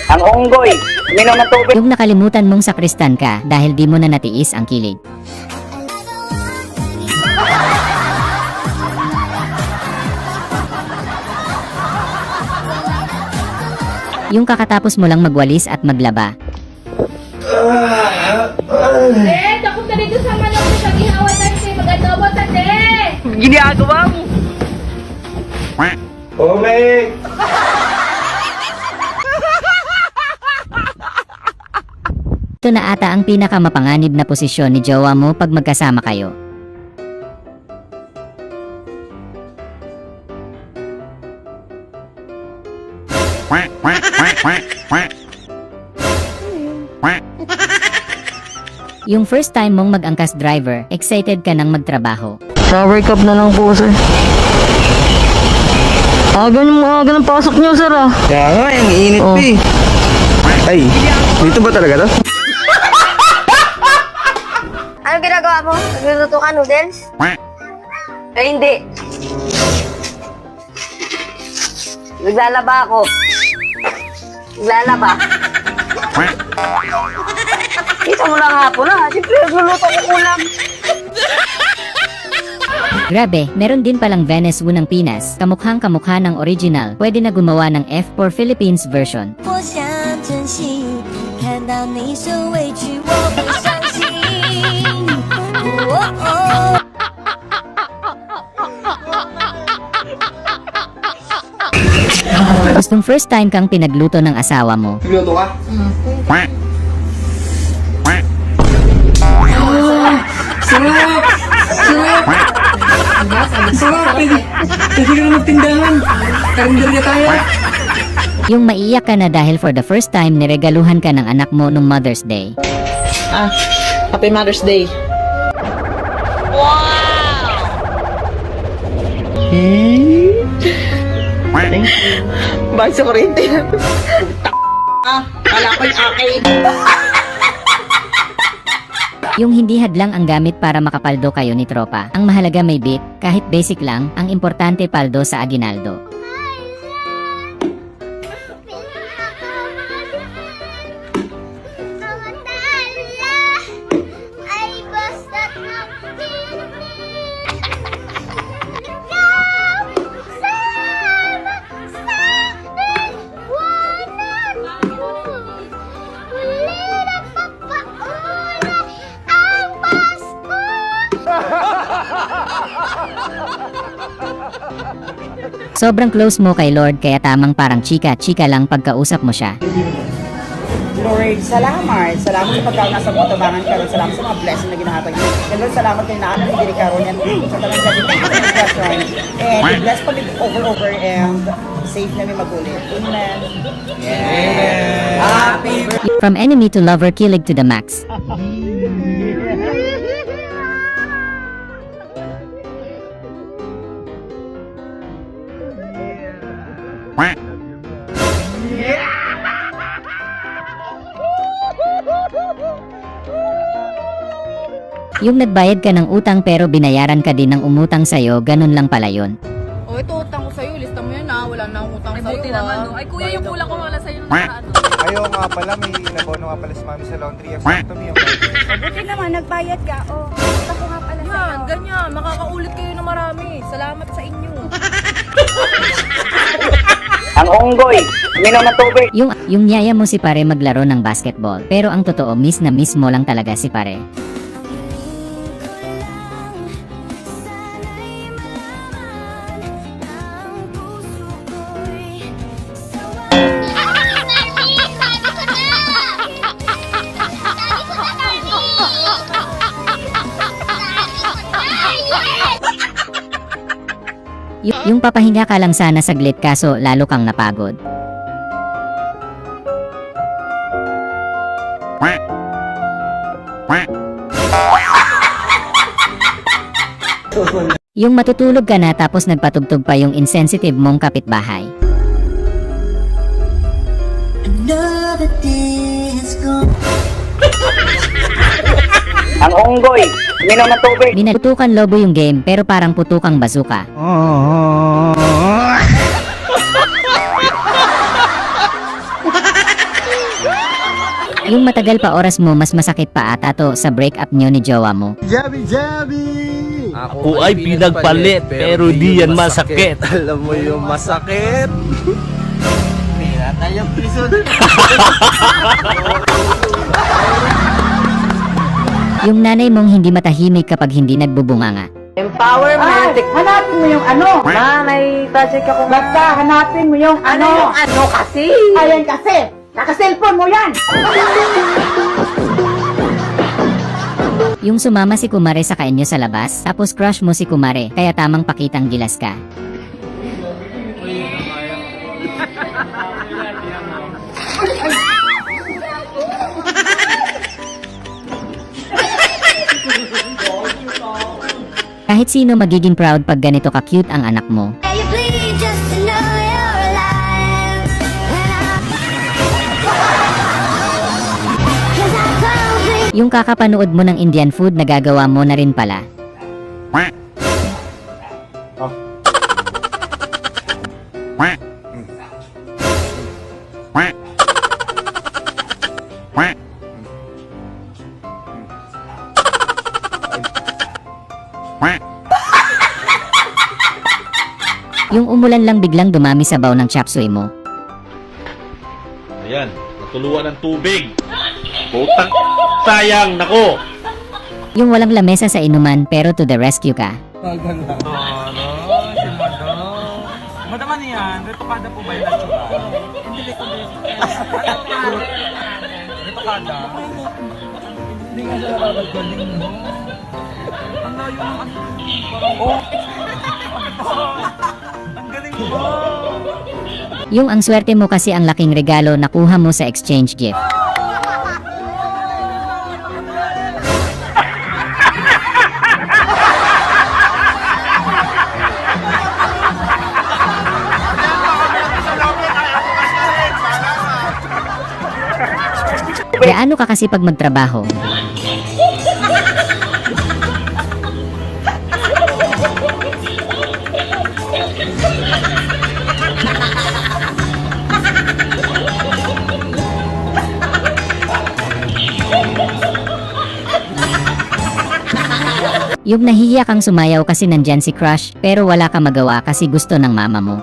S3: Ang unggoy, minom ng tubig.
S1: Yung nakalimutan mong sakristan ka dahil di mo na natiis ang kilig. Yung kakatapos mo lang magwalis at maglaba.
S12: Ako na dito sa manok sa gihawa na siya. Mag-adobo sa te.
S3: Ginagawa mo.
S5: Ome!
S1: Ito na ata ang pinakamapanganib na posisyon ni jowa mo pag magkasama kayo. Yung first time mong mag-angkas driver, excited ka nang magtrabaho.
S3: Shower cup na lang po, sir. Aga ng pasok niyo, sir, ah. Kaya nga, yung init pa eh. Ay, dito ba talaga to?
S4: Ano ginagawa mo? Nagluluto ka noodles? Eh, hindi. Naglalaba ako. Naglalaba. Kita mo lang hapon na. Siyempre, nagluluto ko ulam.
S1: Grabe, meron din palang Venice Wu ng Pinas, kamukhang kamukha ng original, pwede na gumawa ng F4 Philippines version. Gustong first time kang pinagluto ng asawa mo.
S3: Piloto ka? Sarap! Sarap! Pwede ka na magtindahan. Karinder ka tayo.
S1: Yung maiyak ka na dahil for the first time niregaluhan ka ng anak mo nung Mother's Day.
S7: Happy Mother's Day.
S3: Bakit sa kuryente?
S7: Kala ko'y akin.
S1: Yung hindi hadlang ang gamit para makapaldo kayo ni tropa. Ang mahalaga may bit, kahit basic lang, ang importante paldo sa aginaldo. Sobrang close mo kay Lord kaya tamang parang chika-chika lang pagkausap mo siya.
S7: Lord, salamat. Salamat sa pagkaw nasa motobangan ka rin. Salamat sa mga blessing na ginahatag niyo. And Lord, salamat kayo na alam hindi ka rin yan. Sa talagang gabi ng celebration. And bless pa over and safe na may magulit. Unan. Yeah. Happy
S1: From enemy to lover, kilig to the max. Yung nagbayad ka ng utang pero binayaran ka din ng umutang sa'yo, ganun lang pala yun.
S15: O, ito utang ko sa'yo. Lista mo yan ha. Wala na akong utang sa'yo.
S16: Buti naman, no? Ay, kuya, yung kulang ko wala sa'yo nung nakaraan.
S17: Ayaw nga pala, may inabono nga pala si mami sa laundry. Sakto mo yung
S15: Buti naman, nagbayad ka. O, utang ko nga pala sa'yo.
S16: Yan, ganyan. Makakaulit kayo ng marami. Salamat sa inyo.
S7: Ang unggoy, minom ng tubig.
S1: Yung niyaya mo si pare maglaro ng basketball, pero ang totoo miss na miss mo lang talaga si pare. Yung papahinga ka lang sana saglit kaso lalo kang napagod. Yung matutulog ka na tapos nagpatugtog pa yung insensitive mong kapitbahay.
S6: Another day is gone.
S7: Ang unggoy, minom ng tubig.
S1: Binatukan lobo yung game pero parang putukang bazooka. Yung matagal pa oras mo mas masakit pa ata to sa breakup nyo ni jowa mo.
S9: Jabi, Jabi!
S14: Ako ay pinagpalit, pero di yan masakit. Alam mo yung masakit?
S9: Hindi na tayo prison.
S1: Yung nanay mong hindi matahimik kapag hindi nagbubunganga.
S7: Empowerment.
S15: Hanapin mo yung ano.
S7: Ma, may project ako.
S15: Basta, hanapin mo yung ano.
S7: Ano kasi?
S15: Ayan kasi. Naka-cellphone mo yan.
S1: Yung sumama si Kumare sa kainyo sa labas, tapos crush mo si Kumare, kaya tamang pakitang gilas ka. Kahit sino magiging proud pag ganito ka-cute ang anak mo.
S6: You bleed just to know you're alive.
S1: Yung kakapanood mo ng Indian food nagagawa mo na rin pala. Yung umulan lang biglang dumami sa baw ng chop suey mo.
S18: Ayan, natuluan ng tubig. Putang, sayang, nako.
S1: Yung walang lamesa sa inuman pero to the rescue ka.
S9: Madaman yan, retokada po ba yung natsura? Hindi ko din. Retokada? Hindi nga siya nakakagaling mo. Ang layo ng ano. Oh! Ang galing mo!
S1: Yung ang swerte mo kasi ang laking regalo nakuha mo sa exchange gift. Gaano ka kasi pag magtrabaho? Yung nahihiya kang sumayaw kasi nandyan si crush pero wala ka magawa kasi gusto ng mama mo.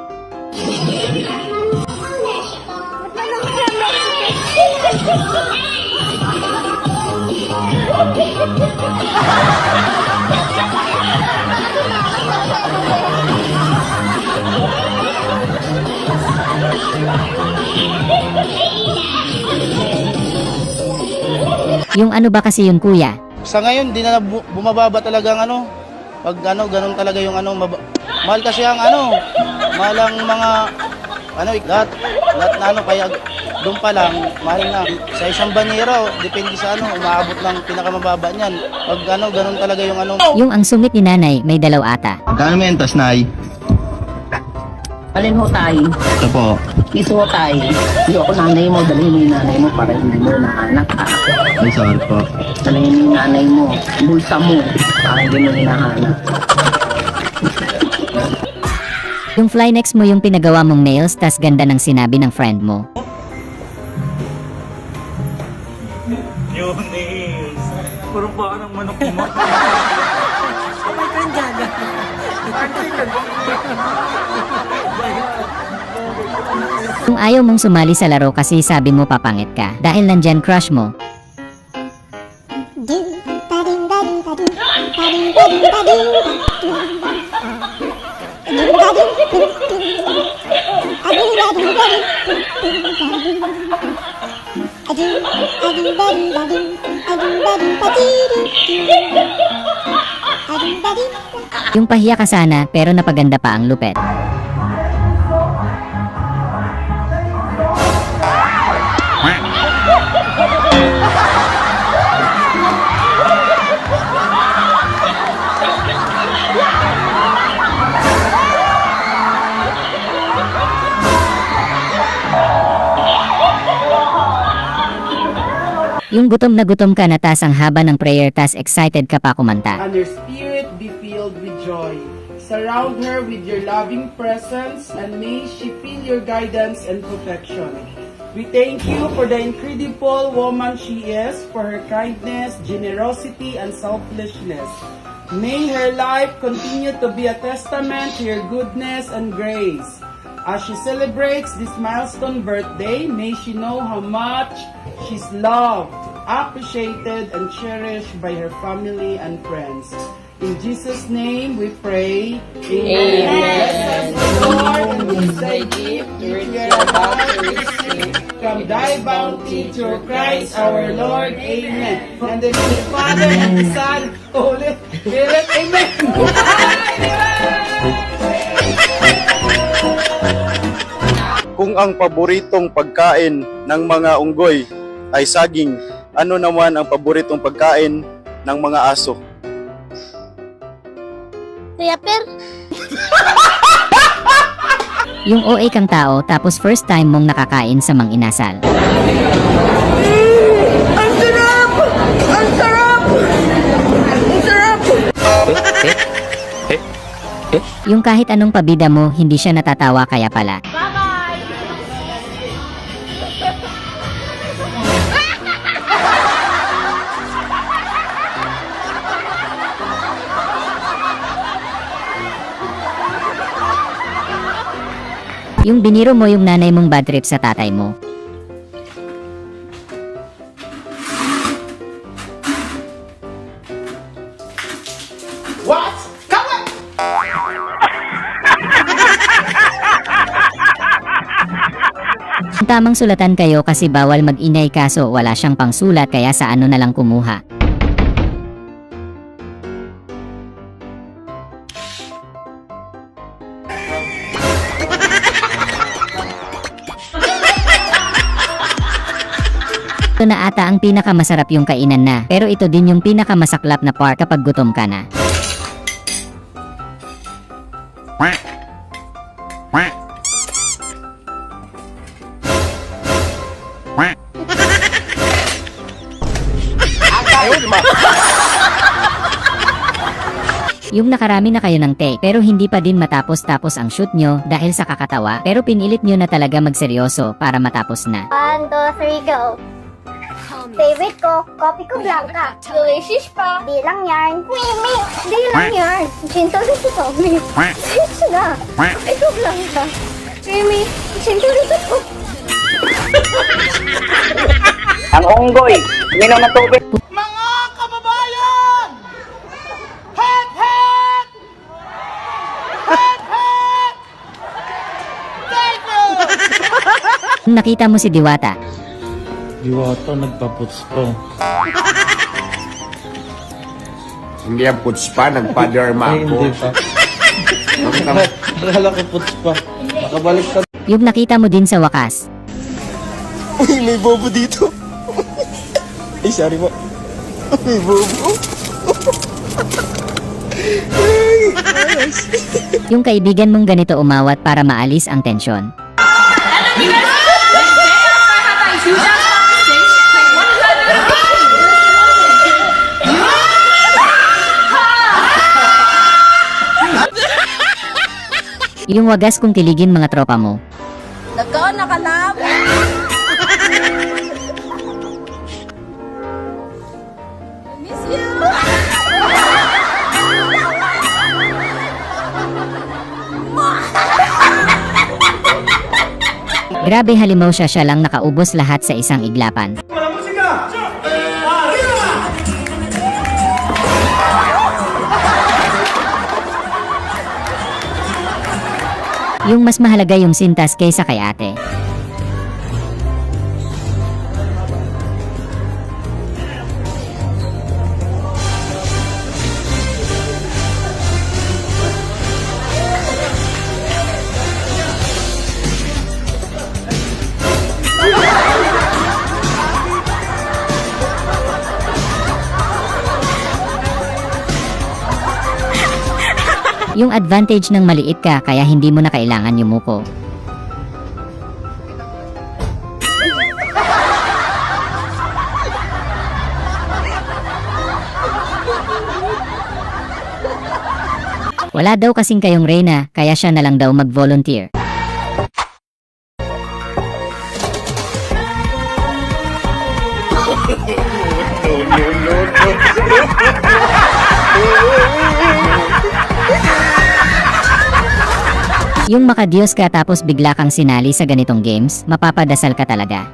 S1: Yung ano ba kasi yun kuya?
S3: Sa ngayon, di na bumababa talaga ang ano. Pag ano, ganun talaga yung ano. Mahal kasi ang ano. Mahal ang mga lahat na ano, kaya doon pa lang, mahal na. Sa isang banyera, depende sa ano, umaabot ng pinakamababa niyan. Pag ano, ganun talaga yung ano.
S1: Yung ang sungit ni nanay, may dalaw ata.
S2: Magkano mentas, Nay?
S7: Alin ho tayo?
S2: Ito po.
S7: Piso ho tayo. Hindi ako nanay mo, dalhin mo yung nanay mo para hindi mo nahanak ka.
S2: Ay, sorry po.
S7: Dalhin mo yung nanay mo, bulsa mo, para hindi mo hinahanap.
S1: Yung Flynex mo yung pinagawa mong nails, tas ganda ng sinabi ng friend mo.
S8: Yung nails. Puro pa ng manok mo.
S1: Kung ayaw mong sumali sa laro kasi sabi mo papangit ka, dahil nandyan crush mo. Yung pahiya ka sana pero napaganda pa ang lupet. Yung gutom na gutom ka na tas ang haba ng prayer tas excited ka pa kumanta.
S19: And her spirit be filled with joy. Surround her with your loving presence and may she feel your guidance and protection. We thank you for the incredible woman she is, for her kindness, generosity, and selflessness. May her life continue to be a testament to your goodness and grace. As she celebrates this milestone birthday, may she know how much she's loved, appreciated, and cherished by her family and friends. In Jesus' name we pray. Amen. Bless us, O Lord, and this thy gift which we are about to receive from thy bounty through Christ our Lord. Amen. And the name of the Father, and the Son, and the Holy Spirit. Amen.
S20: Kung ang paboritong pagkain ng mga unggoy ay saging, ano naman ang paboritong pagkain ng mga aso?
S4: Kuya Per,
S1: Yung OA kang tao tapos first time mong nakakain sa mang inasal.
S9: Ang sarap! Ang sarap! Ang sarap!
S1: Yung kahit anong pabida mo, hindi siya natatawa kaya pala. Yung biniro mo yung nanay mong bad trip sa tatay mo.
S9: What? Come on!
S1: Tamang sulatan kayo kasi bawal mag-inay kaso wala siyang pangsulat kaya sa ano na lang kumuha. Ito na ata ang pinakamasarap yung kainan na, pero ito din yung pinakamasaklap na part kapag gutom ka na. Yung nakarami na kayo ng take pero hindi pa din matapos-tapos ang shoot nyo dahil sa kakatawa pero pinilit nyo na talaga magseryoso para matapos na.
S4: 1, 2, 3, go! Favorite ko, coffee ko blanca. Delicious pa. Di lang yarn. Mimi, di lang yarn. Chinto dito to. Six na. Ito blanca. Mimi, chinto dito to.
S3: Ang unggoy, uminom ng tubig.
S9: Mga kababayan! Het, het! Het, het! Thank you!
S1: Nakita mo si Diwata.
S8: Diwata, nagpaputs ko.
S18: Hindi ang puts pa, nagpa-derma
S3: Ay,
S18: ako.
S3: hindi pa. Akala ko puts pa. Nakabalik ka.
S1: Yung nakita mo din sa wakas.
S3: Uy, may bobo dito. Ay, sorry po. May bobo.
S1: Yung kaibigan mong ganito umawat para maalis ang tensyon. Yung wagas kung kiligin mga tropa mo.
S16: Nako, nakalab! Miss you!
S1: Grabe halimaw siya lang nakaubos lahat sa isang iglapan. Yung mas mahalaga yung sintas kaysa kay ate. Yung advantage ng maliit ka kaya hindi mo na kailangan yumuko. Wala daw kasing kayong reyna, kaya siya na lang daw mag-volunteer. Yung makadiyos ka tapos bigla kang sinali sa ganitong games, mapapadasal ka talaga.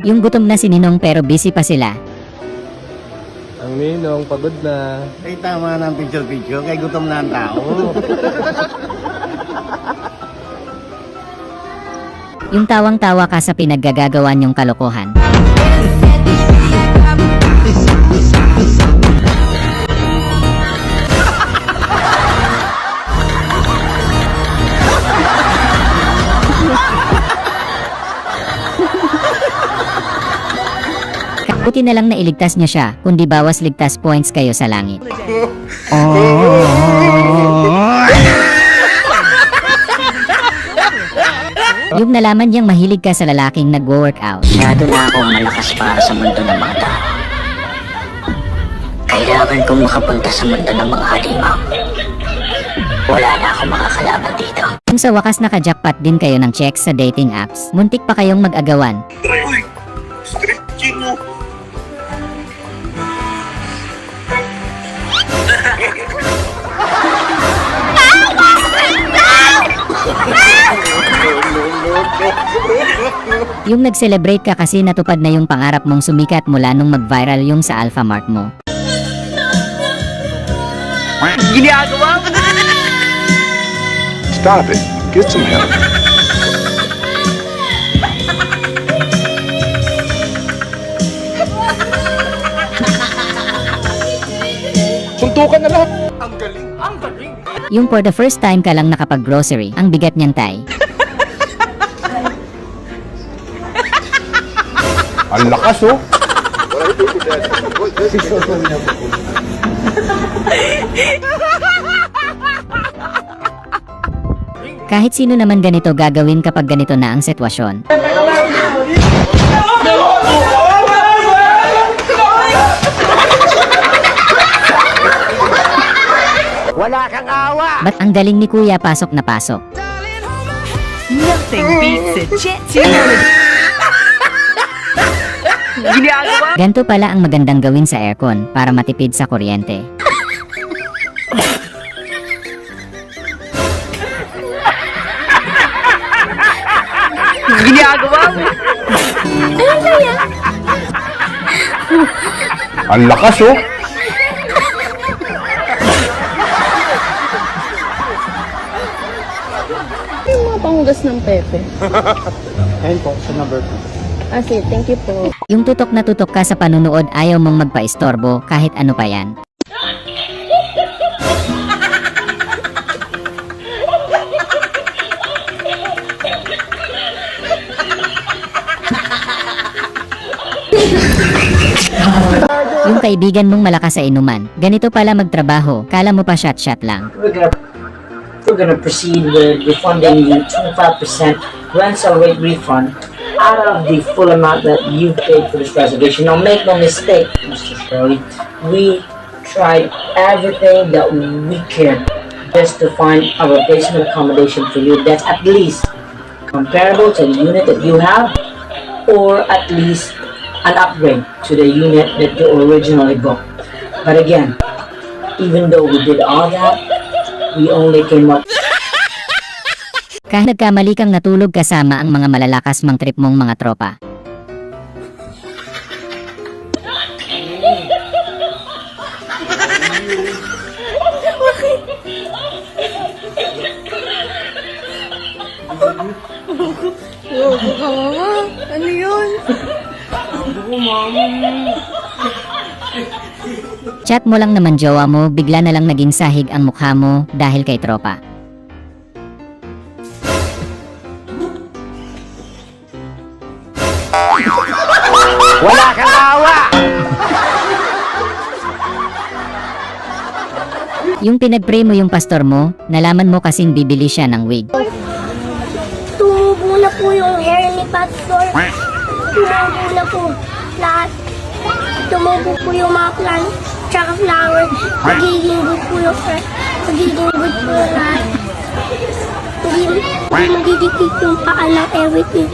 S1: Yung gutom na si Ninong pero busy pa sila.
S14: Ang Ninong, pagod na.
S9: Ay, tama ng picture-picture. Kay gutom na ang tao.
S1: Yung tawang-tawa ka sa pinaggagawan yung kalokohan. Buti na lang na iligtas niya siya, kundi bawas ligtas points kayo sa langit. Yung nalaman niyang mahilig ka sa lalaking nag-workout.
S21: Masyado na akong malakas para sa mundo ng mga tao. Kailangan kong makapunta sa mundo ng mga halimaw. Wala na akong makakalaban dito.
S1: Kung sa wakas naka-jackpot din kayo ng checks sa dating apps, muntik pa kayong mag-agawan.
S5: Uy! Stretching mo!
S1: Yung nag-celebrate ka kasi natupad na yung pangarap mong sumikat mula nung mag-viral yung sa Alphamart mo.
S3: Ginagawa mo!
S5: Stop it. Get some help. Suntukan na lahat. Ang galing. Ang galing.
S1: Yung for the first time ka lang nakapag-grocery, ang bigat niyang tay.
S5: Ang lakas oh.
S1: Kahit sino naman ganito gagawin kapag ganito na ang sitwasyon.
S9: Wala kang awa!
S1: Ba't ang galing ni Kuya pasok na pasok?
S13: Nothing beats a jet
S1: Ganto pala ang magandang gawin sa aircon para matipid sa kuryente.
S3: Ginagawa mo!
S5: Ang lakas oh.
S10: panghugas ng pepe?
S3: Ayun po, sa number 2.
S10: Ah, sige, thank you po.
S1: Yung tutok na tutok ka sa panunood ayaw mong magpa-istorbo kahit ano pa yan. Yung kaibigan mong malakas sa inuman, ganito pala magtrabaho, kala mo pa shot-shot lang.
S22: We're gonna proceed with refunding you 25% rental rate refund out of the full amount that you paid for this reservation. Now make no mistake, Mr. Shirley, we tried everything that we can just to find a replacement accommodation for you that's at least comparable to the unit that you have, or at least an upgrade to the unit that you originally booked. But again, even though we did all that, we only came up.
S1: Kahit nagkamali kang natulog kasama ang mga malalakas mang trip mong mga tropa.
S10: Logo ka, mama. Ano yun?
S9: Ako, mama.
S1: Chat mo lang naman jowa mo, bigla na lang naging sahig ang mukha mo dahil kay tropa.
S9: Wala kang awa!
S1: Yung pinag-pray mo yung pastor mo, nalaman mo kasing bibili siya ng wig.
S4: Tumubo na po yung hair ni Pastor. Tumubo na po lahat. Tumubo po yung mga plants, tsaka flowers. Magiging good po yung magiging good po yung lahat. Hindi magdidikit yung paa ng everything.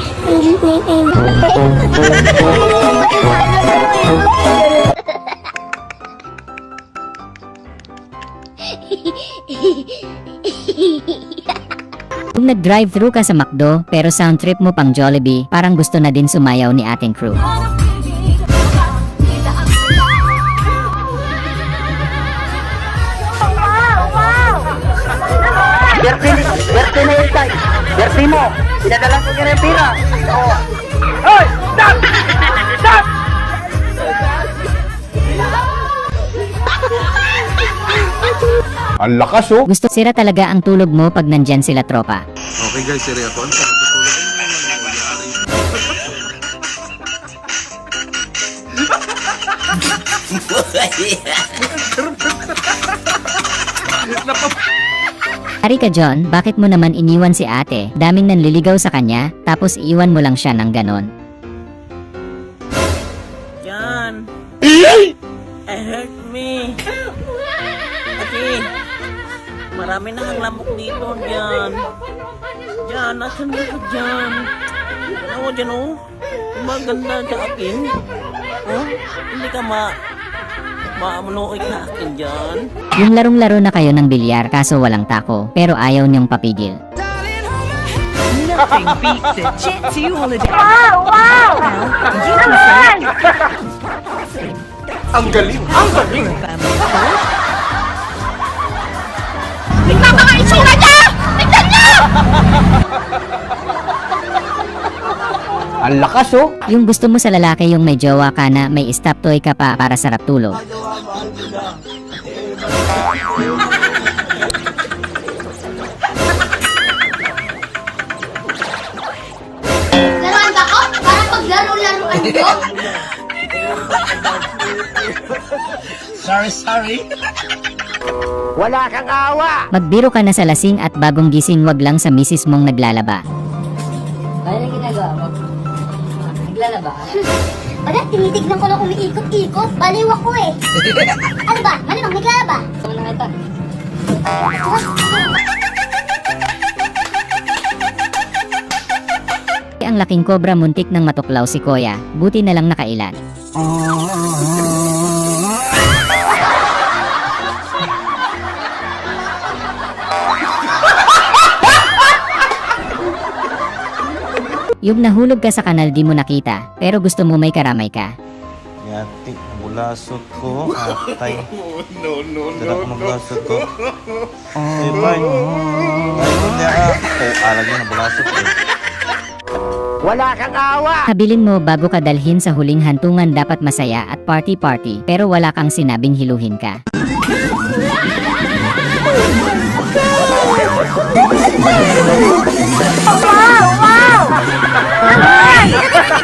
S1: Kung nag-drive-thru ka sa McDo pero sound trip mo pang Jollibee, parang gusto na din sumayaw ni ating crew.
S9: Berti na yun, tay. Berti mo. Pinadala ko niya ng pira. Oo. Hoy! Stop! Stop!
S1: Ang lakas oh! Gusto sira talaga ang tulog mo pag nandyan sila tropa.
S5: Okay guys, siri ako.
S1: Ari ka John, bakit mo naman iniwan si ate? Daming nanliligaw sa kanya, tapos iiwan mo lang siya ng ganon.
S23: John! It hurt me! Ate! Marami na ang lamok dito, John! John, nasan mo ka, John? Ano dyan, oh? Maganda sa akin. Oh? Hindi ka maamunoy ka akin, John.
S1: Yung larong-laro na kayo ng bilyar kaso walang tako, pero ayaw niyong papigil.
S13: Nothing beats a Jet 2 holiday.
S9: Wow! Wow!
S13: You can say
S9: Ang galing! Ang galing!
S4: Tingnan mga itsura niya! Tingnan niya!
S1: Ang lakas oh! Yung gusto mo sa lalaki yung may jowa ka na may stop toy ka pa para sarap tulog.
S4: Laruan ba ako? Parang maglaro-laruan ko?
S9: Sorry. Wala kang awa!
S1: Magbiro ka na sa lasing at bagong gising, wag lang sa misis mong naglalaba.
S7: Ano yung ginagawa mo? Naglalaba ka?
S4: Wala, tinitignan ko lang umiikot-ikot. Baliw ako eh. Ano ba? Malamang naglalaba?
S7: Ano na ito?
S1: Ang laking kobra muntik ng matuklaw si Koya, buti na lang nakailan. Yung nahulog ka sa kanal di mo nakita, pero gusto mo may karamay ka.
S17: Yati,
S14: Lasot ko, atay.
S5: No.
S14: Dala ko maglasot ko. Eh, bye. Bye ko niya. Alam niya na balasot ko.
S9: Wala kang awa!
S1: Habilin mo bago ka dalhin sa huling hantungan, dapat masaya at party-party, pero wala kang sinabing hiluhin ka.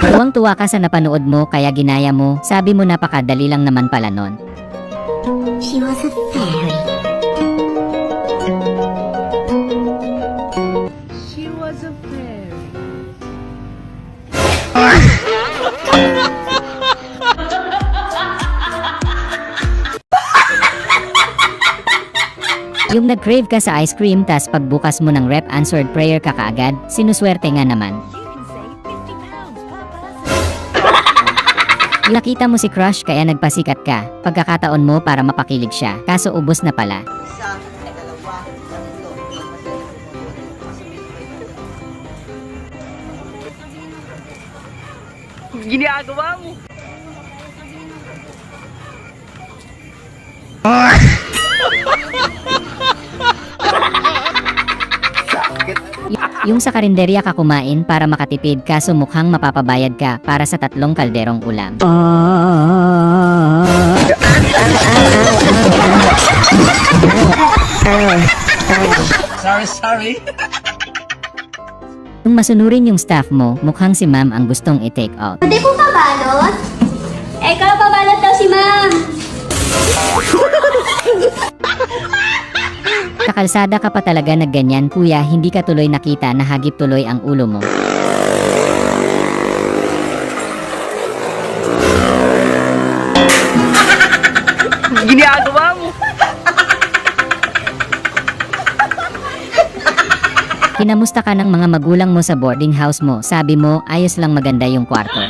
S1: Tuwang-tuwa ka sa napanood mo kaya ginaya mo, sabi mo napakadali lang naman pala nun.
S6: She was a fairy.
S10: She was a fairy.
S1: Yung nag-crave ka sa ice cream tas pagbukas mo ng rep answered prayer ka kaagad, sinuswerte nga naman. Nakita mo si crush kaya nagpasikat ka, pagkakataon mo para mapakilig siya, kaso ubos na pala.
S9: Ginagawa mo!
S1: Yung sa karinderya ka kumain para makatipid kaso mukhang mapapabayad ka para sa 3 kalderong ulam.
S9: Sorry.
S1: Kung masunurin yung staff mo, mukhang si ma'am ang gustong i-take out.
S4: Hindi po pabalot? Ikaw pabalot daw si ma'am.
S1: Kakalsada ka pa talaga nagganyan kuya, hindi ka tuloy nakita na hagip tuloy ang ulo mo.
S9: Ginagawa mo!
S1: Kinamusta ka ng mga magulang mo sa boarding house mo, sabi mo ayos lang, maganda yung kwarto.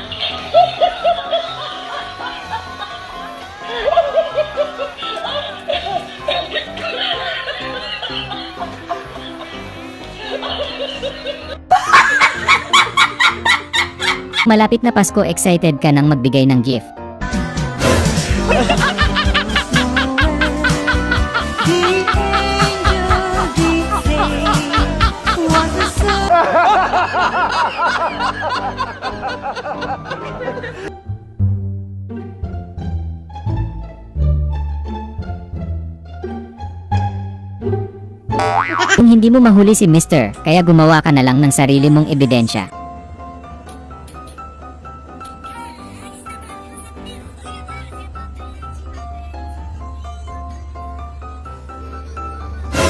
S1: Malapit na Pasko, excited ka nang magbigay ng gift. Kung hindi mo mahuli si Mr., kaya gumawa ka na lang ng sarili mong ebidensya.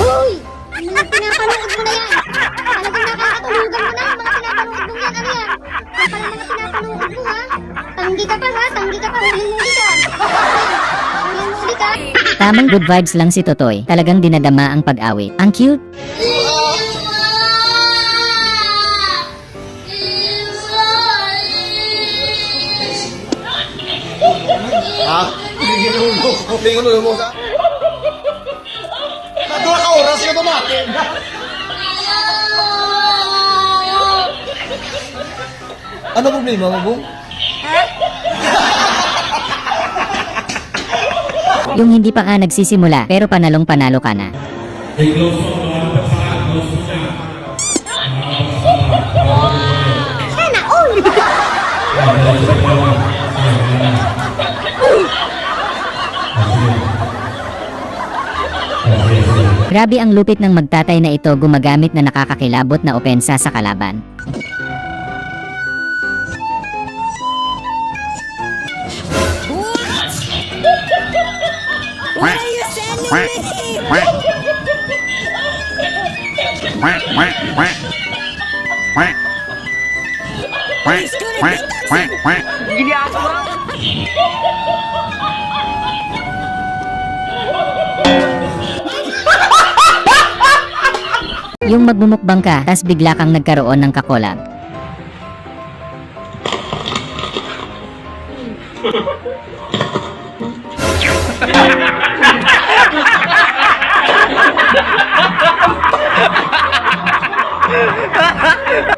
S4: Hoy! Mga pinapanood mo na yan. Talagang nakakatulugan mo na. Mga pinapanood mo yan. Ano yan? Ang pala mga pinapanood mo ha. Tanggi ka pa ha. Tanggi ka pa. Huli ka. Huli ka.
S1: Tamang good vibes lang si Totoy, talagang dinadama ang pag-awit. Ang cute!
S5: Ha? Tingin mo sa... Dua ka oras ka tumatin. Ano problema mo, Bong?
S1: Yung hindi pa ka nagsisimula, pero panalong-panalo ka na.
S4: Sana all!
S1: Grabe ang lupit ng magtatay na ito, gumagamit na nakakakilabot na opensa sa kalaban.
S13: Why are you sending me?
S9: Ginagawa mo!
S1: Yung magmumukbang ka, tas bigla kang nagkaroon ng kakolab.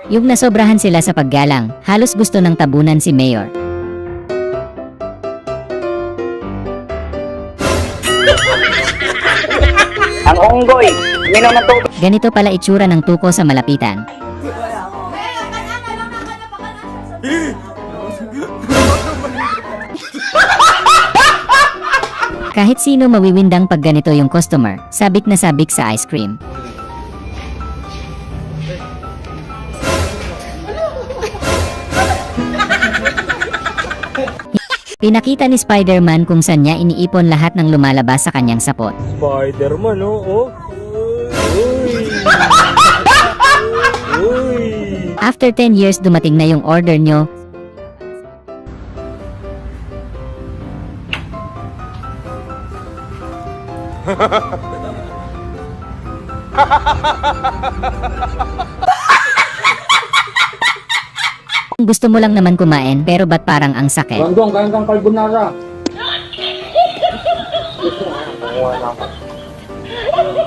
S1: Yung nasobrahan sila sa paggalang, halos gusto ng tabunan si Mayor.
S11: Ang unggoy, minom ng tubig.
S1: Ganito pala itsura ng tuko sa malapitan. Kahit sino mawiwindang pag ganito yung customer, sabik na sabik sa ice cream. Pinakita ni Spider-Man kung saan niya iniipon lahat ng lumalabas sa kanyang sapot.
S14: Spider-Man, oh.
S1: After 10 years dumating na yung order nyo. Gusto mo lang naman kumain pero ba't parang ang sakit?
S2: Gandong, kain kang carbonara.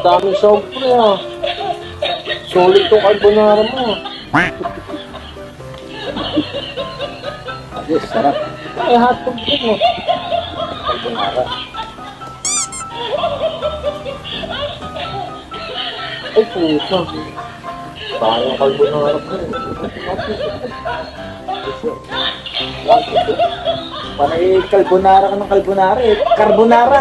S2: Dami sobre ah. Solid tong carbonara mo. Yes, sarap. Ay, hotdog din mo. Carbonara. Ay, puso. Parang carbonara ko. Parang carbonara ka ng carbonara eh. Carbonara!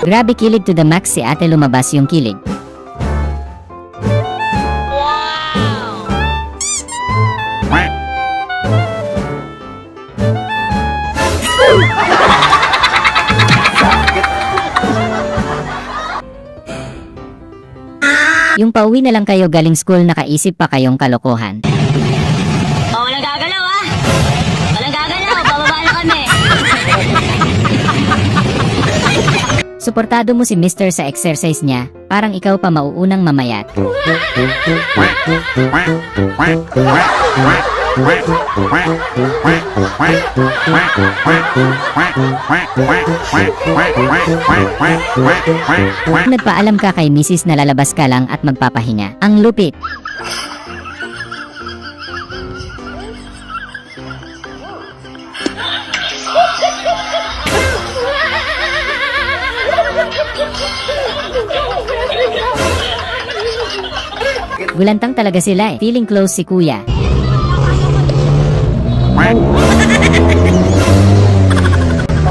S1: Grabe kilig to the max si ate, lumabas yung kilig. Yung pauwi na lang kayo galing school nakaisip pa kayong kalokohan.
S12: Oh, walang gagalaw ah! Walang gagalaw, bababa na kami!
S1: Suportado mo si Mr. sa exercise niya, parang ikaw pa mauunang mamayat. Nagpaalam ka kay Mrs. na lalabas ka lang at magpapahinga. Ang lupit! Gulantang talaga sila eh. Feeling close si kuya.
S2: Baka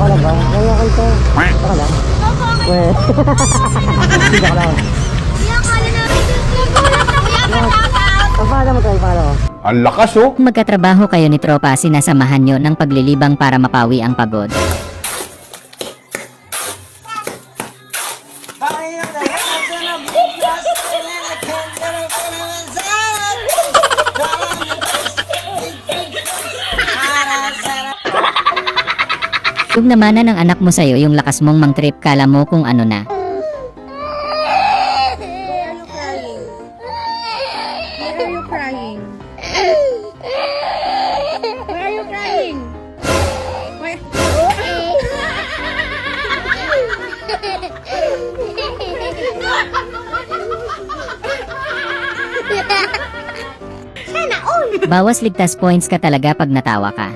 S2: lang ba? Kaya kayo ka. Baka lang. Weh. Baka lang. Paano mo tayo, paano?
S5: Ang lakas oh!
S1: Kung magkatrabaho kayo ni tropa, sinasamahan nyo ng paglilibang para mapawi ang pagod. Kung namanan ng anak mo sa'yo yung lakas mong mang-trip, kala mo kung ano na.
S16: Why are you crying? Why are you crying? Why?
S4: Sana all!
S1: Bawas ligtas points ka talaga pag natawa ka.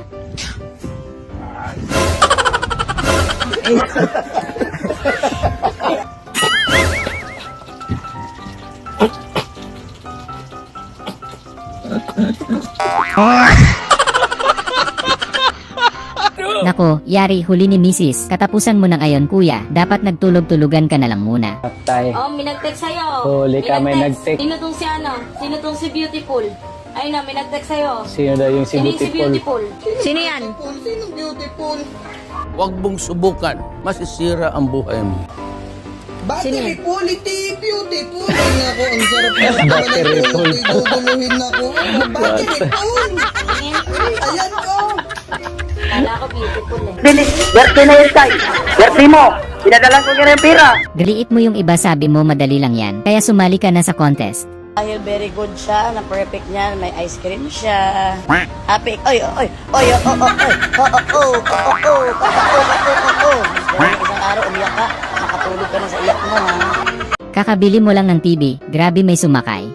S1: Nako, yari, huli ni Mrs. Katapusan mo na ngayon kuya. Dapat nagtulog-tulugan ka na lang muna.
S12: Oh, may nag-text sa'yo.
S2: Huli ka, may nag-text.
S12: Sino tong si ano? Sino tong si Beautiful? Ayun na, may nag-text sa'yo.
S2: Sino daw yung si
S12: Sino yung si
S2: Beautiful?
S12: Beautiful? Sino yan?
S3: Sinong beautiful?
S15: Huwag mong subukan. Masisira ang buhay mo.
S3: Battery full, hindi beautiful. Ay nako, ang sarap na
S2: Battery full.
S3: Guguluhin na ko. Battery full. Ayan ko.
S12: Kala ko beautiful eh.
S11: Bilis, birthday na yun tayo. Birthday mo. Pinadala ko ka ng pera.
S1: Galiit mo yung iba, sabi mo madali lang yan. Kaya sumali ka na sa contest.
S12: Dahil very good siya, na perfect niya, may ice cream siya. Happy, oy, oy, oy, oh, oh, oh, oh, oh, isang araw umiyak ka, nakatulog ka na sa iyak mo ha.
S1: Kakabili mo lang ng TV, grabe may sumakay.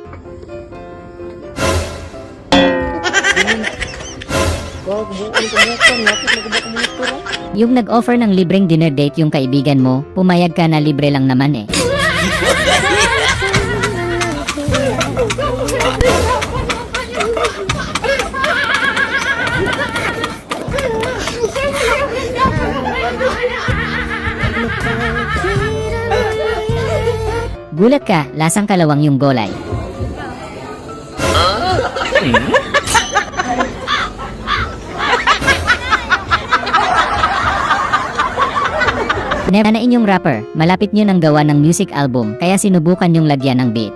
S1: Yung nag-offer ng libreng dinner date yung kaibigan mo, pumayag ka na libre lang naman eh. Gulat ka, lasang kalawang yung golay. Nanain yung rapper, malapit nyo nang gawa ng music album, kaya sinubukan yung lagyan ng beat.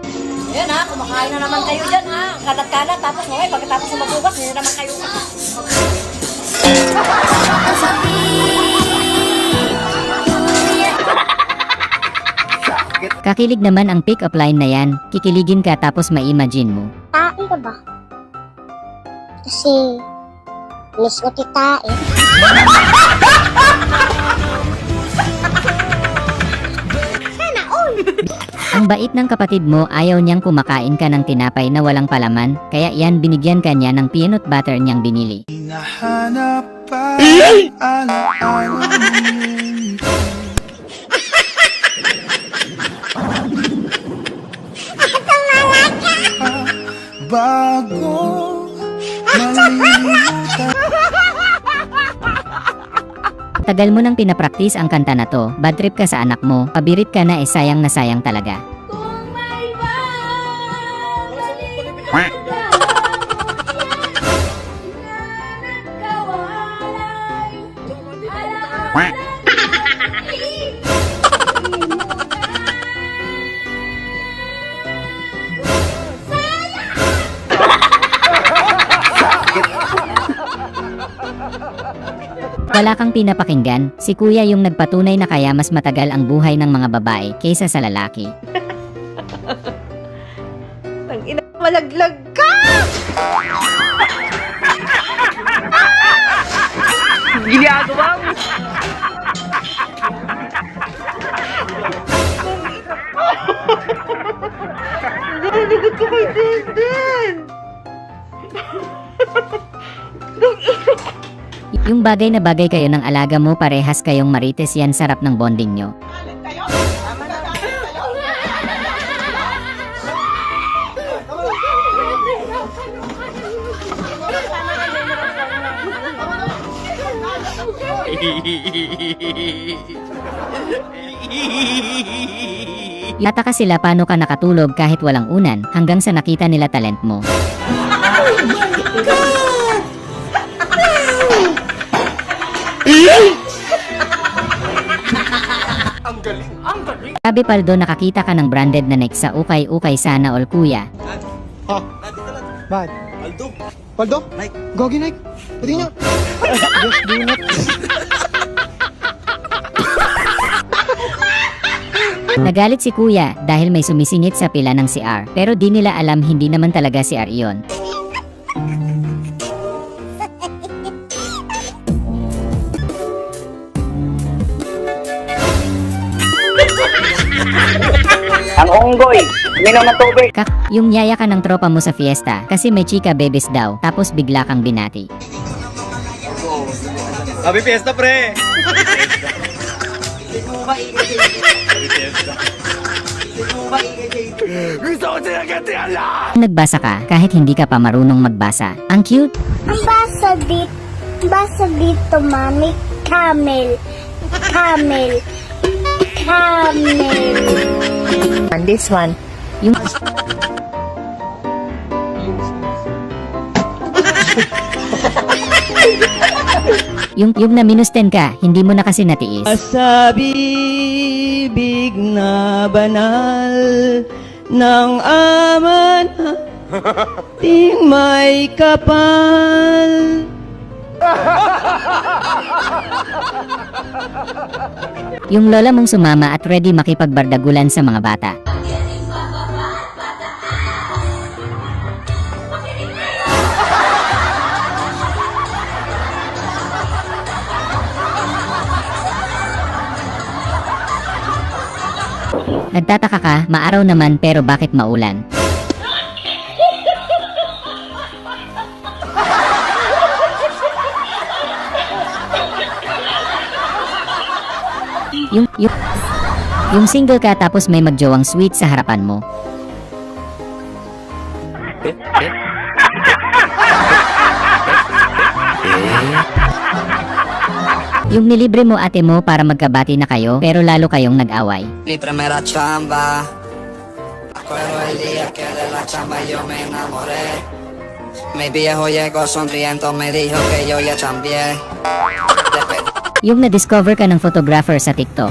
S7: Ayan ha, kumakain na naman kayo dyan ha. Kalat-kalat, tapos okay, pagkatapos na magbugas, hindi naman kayo.
S1: Kakilig naman ang pick-up line na yan, kikiligin ka tapos ma-imagine mo.
S6: Tae ka ba? Kasi, miss ko ti tae. Sana all!
S1: Ang bait ng kapatid mo, ayaw niyang kumakain ka ng tinapay na walang palaman, kaya yan binigyan ka niya ng peanut butter niyang binili.
S5: Hinahanap pa alaala mo. Bago malilimutan.
S1: Tagal mo nang pinapraktis ang kanta na to, bad trip ka sa anak mo, pabirit ka na sayang na sayang talaga. Wala kang pinapakinggan, si kuya yung nagpatunay na kaya mas matagal ang buhay ng mga babae kaysa sa lalaki.
S16: Ang ina, malaglag ka!
S9: Ginagawa mo! Naliligot ko kay Denden!
S1: Yung bagay na bagay kayo ng alaga mo, parehas kayong marites, yan sarap ng bonding nyo. Yataka sila paano ka nakatulog kahit walang unan, hanggang sa nakita nila talent mo.
S9: Ang galing! Ang galing!
S1: Sabi Paldo, nakakita ka ng branded na neck sa ukay-ukay sana all kuya.
S9: Ha? Bakit? Paldo! Paldo? Nike! Gogi Nike! Pwede nga! Just do not!
S1: Nagalit si kuya dahil may sumisingit sa pila ng CR, pero di nila alam hindi naman talaga CR iyon.
S11: Ang unggoy, minom ng tubig.
S1: Yung yaya ka ng tropa mo sa fiesta kasi may chika bebes daw, tapos bigla kang binati.
S9: Happy Fiesta, pre! Gusto ko sinagati ala!
S1: Nagbasa ka kahit hindi ka pa marunong magbasa. Ang cute!
S6: Ang basa dito, mami. Camel. Camel. Camel.
S16: And this one.
S1: Yung yung na minus 10 ka, hindi mo na kasi natiis.
S3: Asabibig na banal ng aman ting may kapal.
S1: Yung lola mong sumama at ready makipagbardagulan sa mga bata. Nagtataka ka, maaraw naman pero bakit maulan? Yung single ka tapos may magjowang sweet sa harapan mo. Yung nilibre mo ate mo para magkabati na kayo pero lalo kayong nag-away.
S8: Mi primera chamba. Acuerdo el día que de la chamba yo me enamoré. Mi viejo llegó sonriendo, me dijo que yo ya chambié.
S1: Yung na-discover ka ng photographer sa TikTok.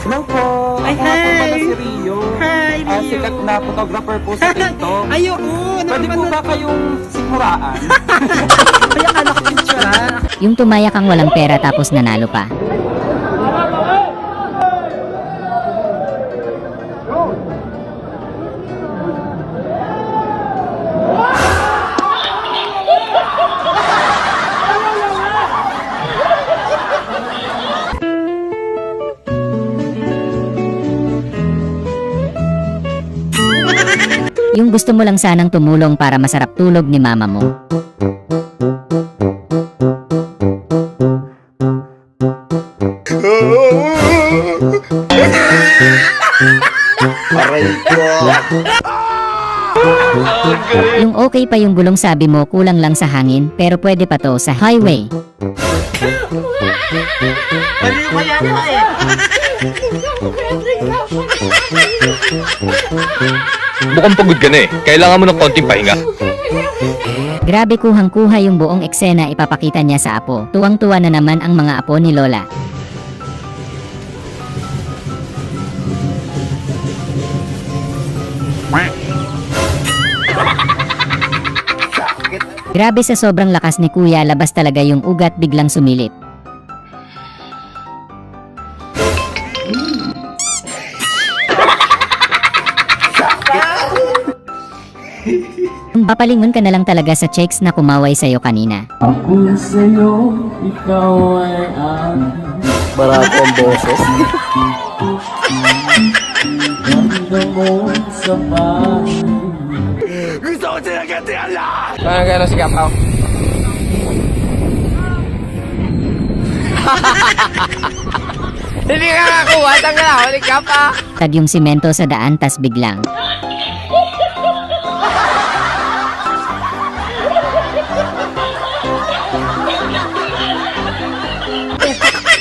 S3: Hello po!
S9: Ay,
S3: Ako nga po
S9: hi!
S3: pala si Rio.
S9: Hi, Rio!
S3: Sikat na photographer po sa TikTok.
S9: Ayoko!
S3: Pwede po ba kayong sikmuraan?
S9: Kaya ka nakapicturean.
S1: Yung tumaya kang walang pera tapos nanalo pa. Yung gusto mo lang sanang tumulong para masarap tulog ni mama mo.
S8: Aray ko!
S1: Yung okay pa yung gulong sabi mo kulang lang sa hangin pero pwede pa to sa highway.
S9: Mali ko yan eh.
S14: Mukhang pagod ka na eh. Kailangan mo ng konting pahinga.
S1: Grabe kuhang-kuha yung buong eksena ipapakita niya sa apo. Tuwang-tuwa na naman ang mga apo ni Lola. Grabe sa sobrang lakas ni Kuya, labas talaga yung ugat biglang sumilip. Papalingon ka na lang talaga sa chicks na kumaway sa'yo kanina.
S15: Ako sa'yo, ikaw ay
S3: Barako ang boses.
S15: ganda mo sa bahay.
S9: Gusto ko sinagatian lahat!
S3: Parang gano'n si Kapaw.
S9: Hindi ka nakakuha, tanga, huli ka pa!
S1: Tag yung simento sa daan tas biglang.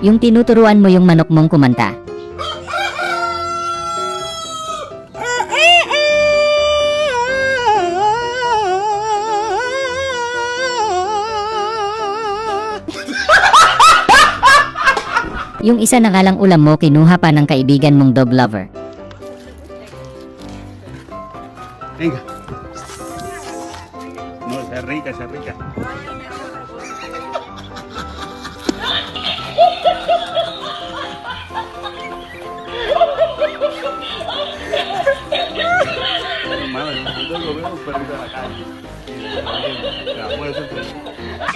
S1: Yung tinuturuan mo yung manok mong kumanta. Yung isa na nga lang ulam mo kinuha pa ng kaibigan mong dog lover.
S5: Venga. No, se rica, se rica.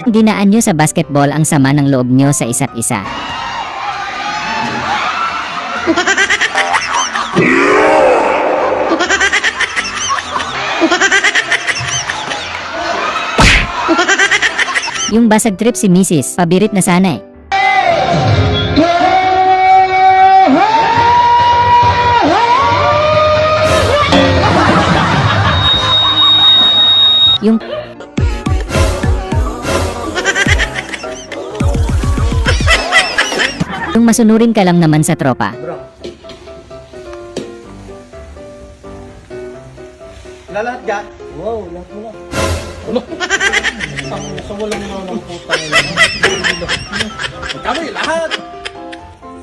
S1: Dinaan nyo sa basketball ang sama ng loob nyo sa isa't isa. Yung basag trip si Mrs. Pabirit na sana eh. Yung masunurin ka lang naman sa tropa.
S9: Lalat ka? Wow, lahat mo na. Sa walang mga ng puta nila. Kami, lahat!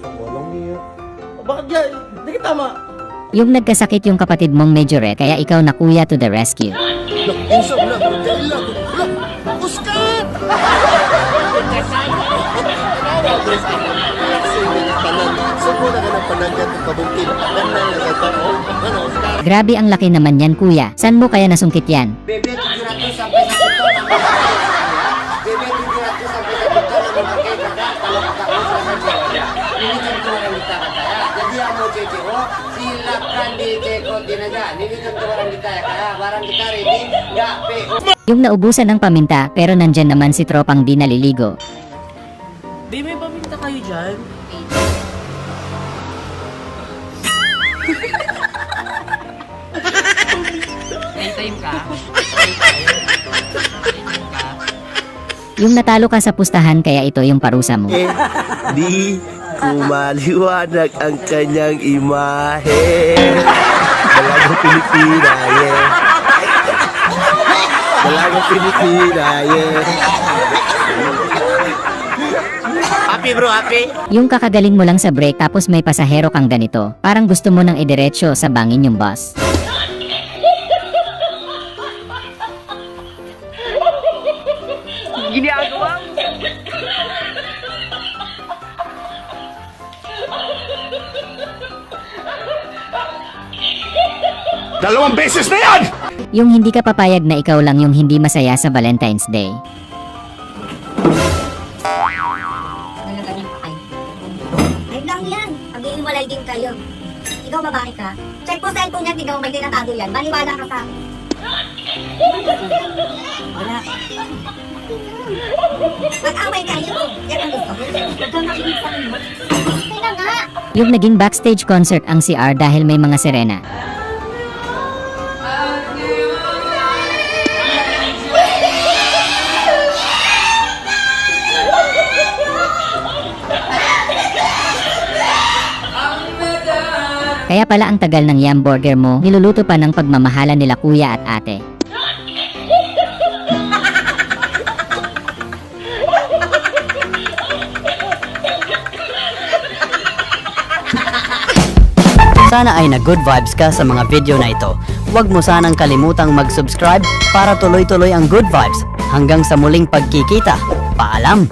S9: Sa walang niya. Bakit yan? Hindi ka tama.
S1: Yung nagkasakit yung kapatid mong medyo red, kaya ikaw na kuya to the rescue.
S9: Usap na, dahil lang. Uskat!
S1: Grabe ang laki naman yan kuya. San mo kaya nasungkit yan?
S8: Bebe, tujuran tu sampai sa pinto ng mamakai saya. Bebe, tujuran tu sampai sa pinto ng mamakai kata kalau kakak mo sama dia. Ini tentuan kita kaya. Jadi yang mau JJO, silakan di JJO tinaga. Ini tentuan kita ya kaya. Barang kita ready, nggak PO.
S1: Yung naubusan ng paminta pero nandyan naman si tropang di naliligo.
S16: Babe, may paminta kayo dyan?
S7: Same ka?
S1: Yung natalo ka sa pustahan kaya ito yung parusa mo.
S18: Di kumaliwanag ang kanyang imahe. Dalagang Pilipina, yeah. Dalagang Pilipina, yeah. Happy bro, happy?
S1: Yung kakagaling mo lang sa break tapos may pasahero kang ganito. Parang gusto mo nang idiretso sa bangin yung bus.
S23: Ginagawa mo.
S5: Dalawang beses na yan!
S1: Yung hindi ka papayag na ikaw lang yung hindi masaya sa Valentine's Day.
S4: Live lang yan. Pag-iiwalay din kayo. Ikaw babae ka. Check po cellphone niya, tignan mo may tinatago yan. Maniwala ka sa... Wala. Mag-away kayo. Yan ang gusto. Huwag kang makinig sa inyo. Kaya nga.
S1: Yung naging backstage concert ang CR dahil may mga sirena. Kaya pala ang tagal ng yam burger mo, niluluto pa ng pagmamahala nila kuya at ate.
S19: Sana ay na-good vibes ka sa mga video na ito. Huwag mo sanang kalimutang mag-subscribe para tuloy-tuloy ang good vibes. Hanggang sa muling pagkikita. Paalam!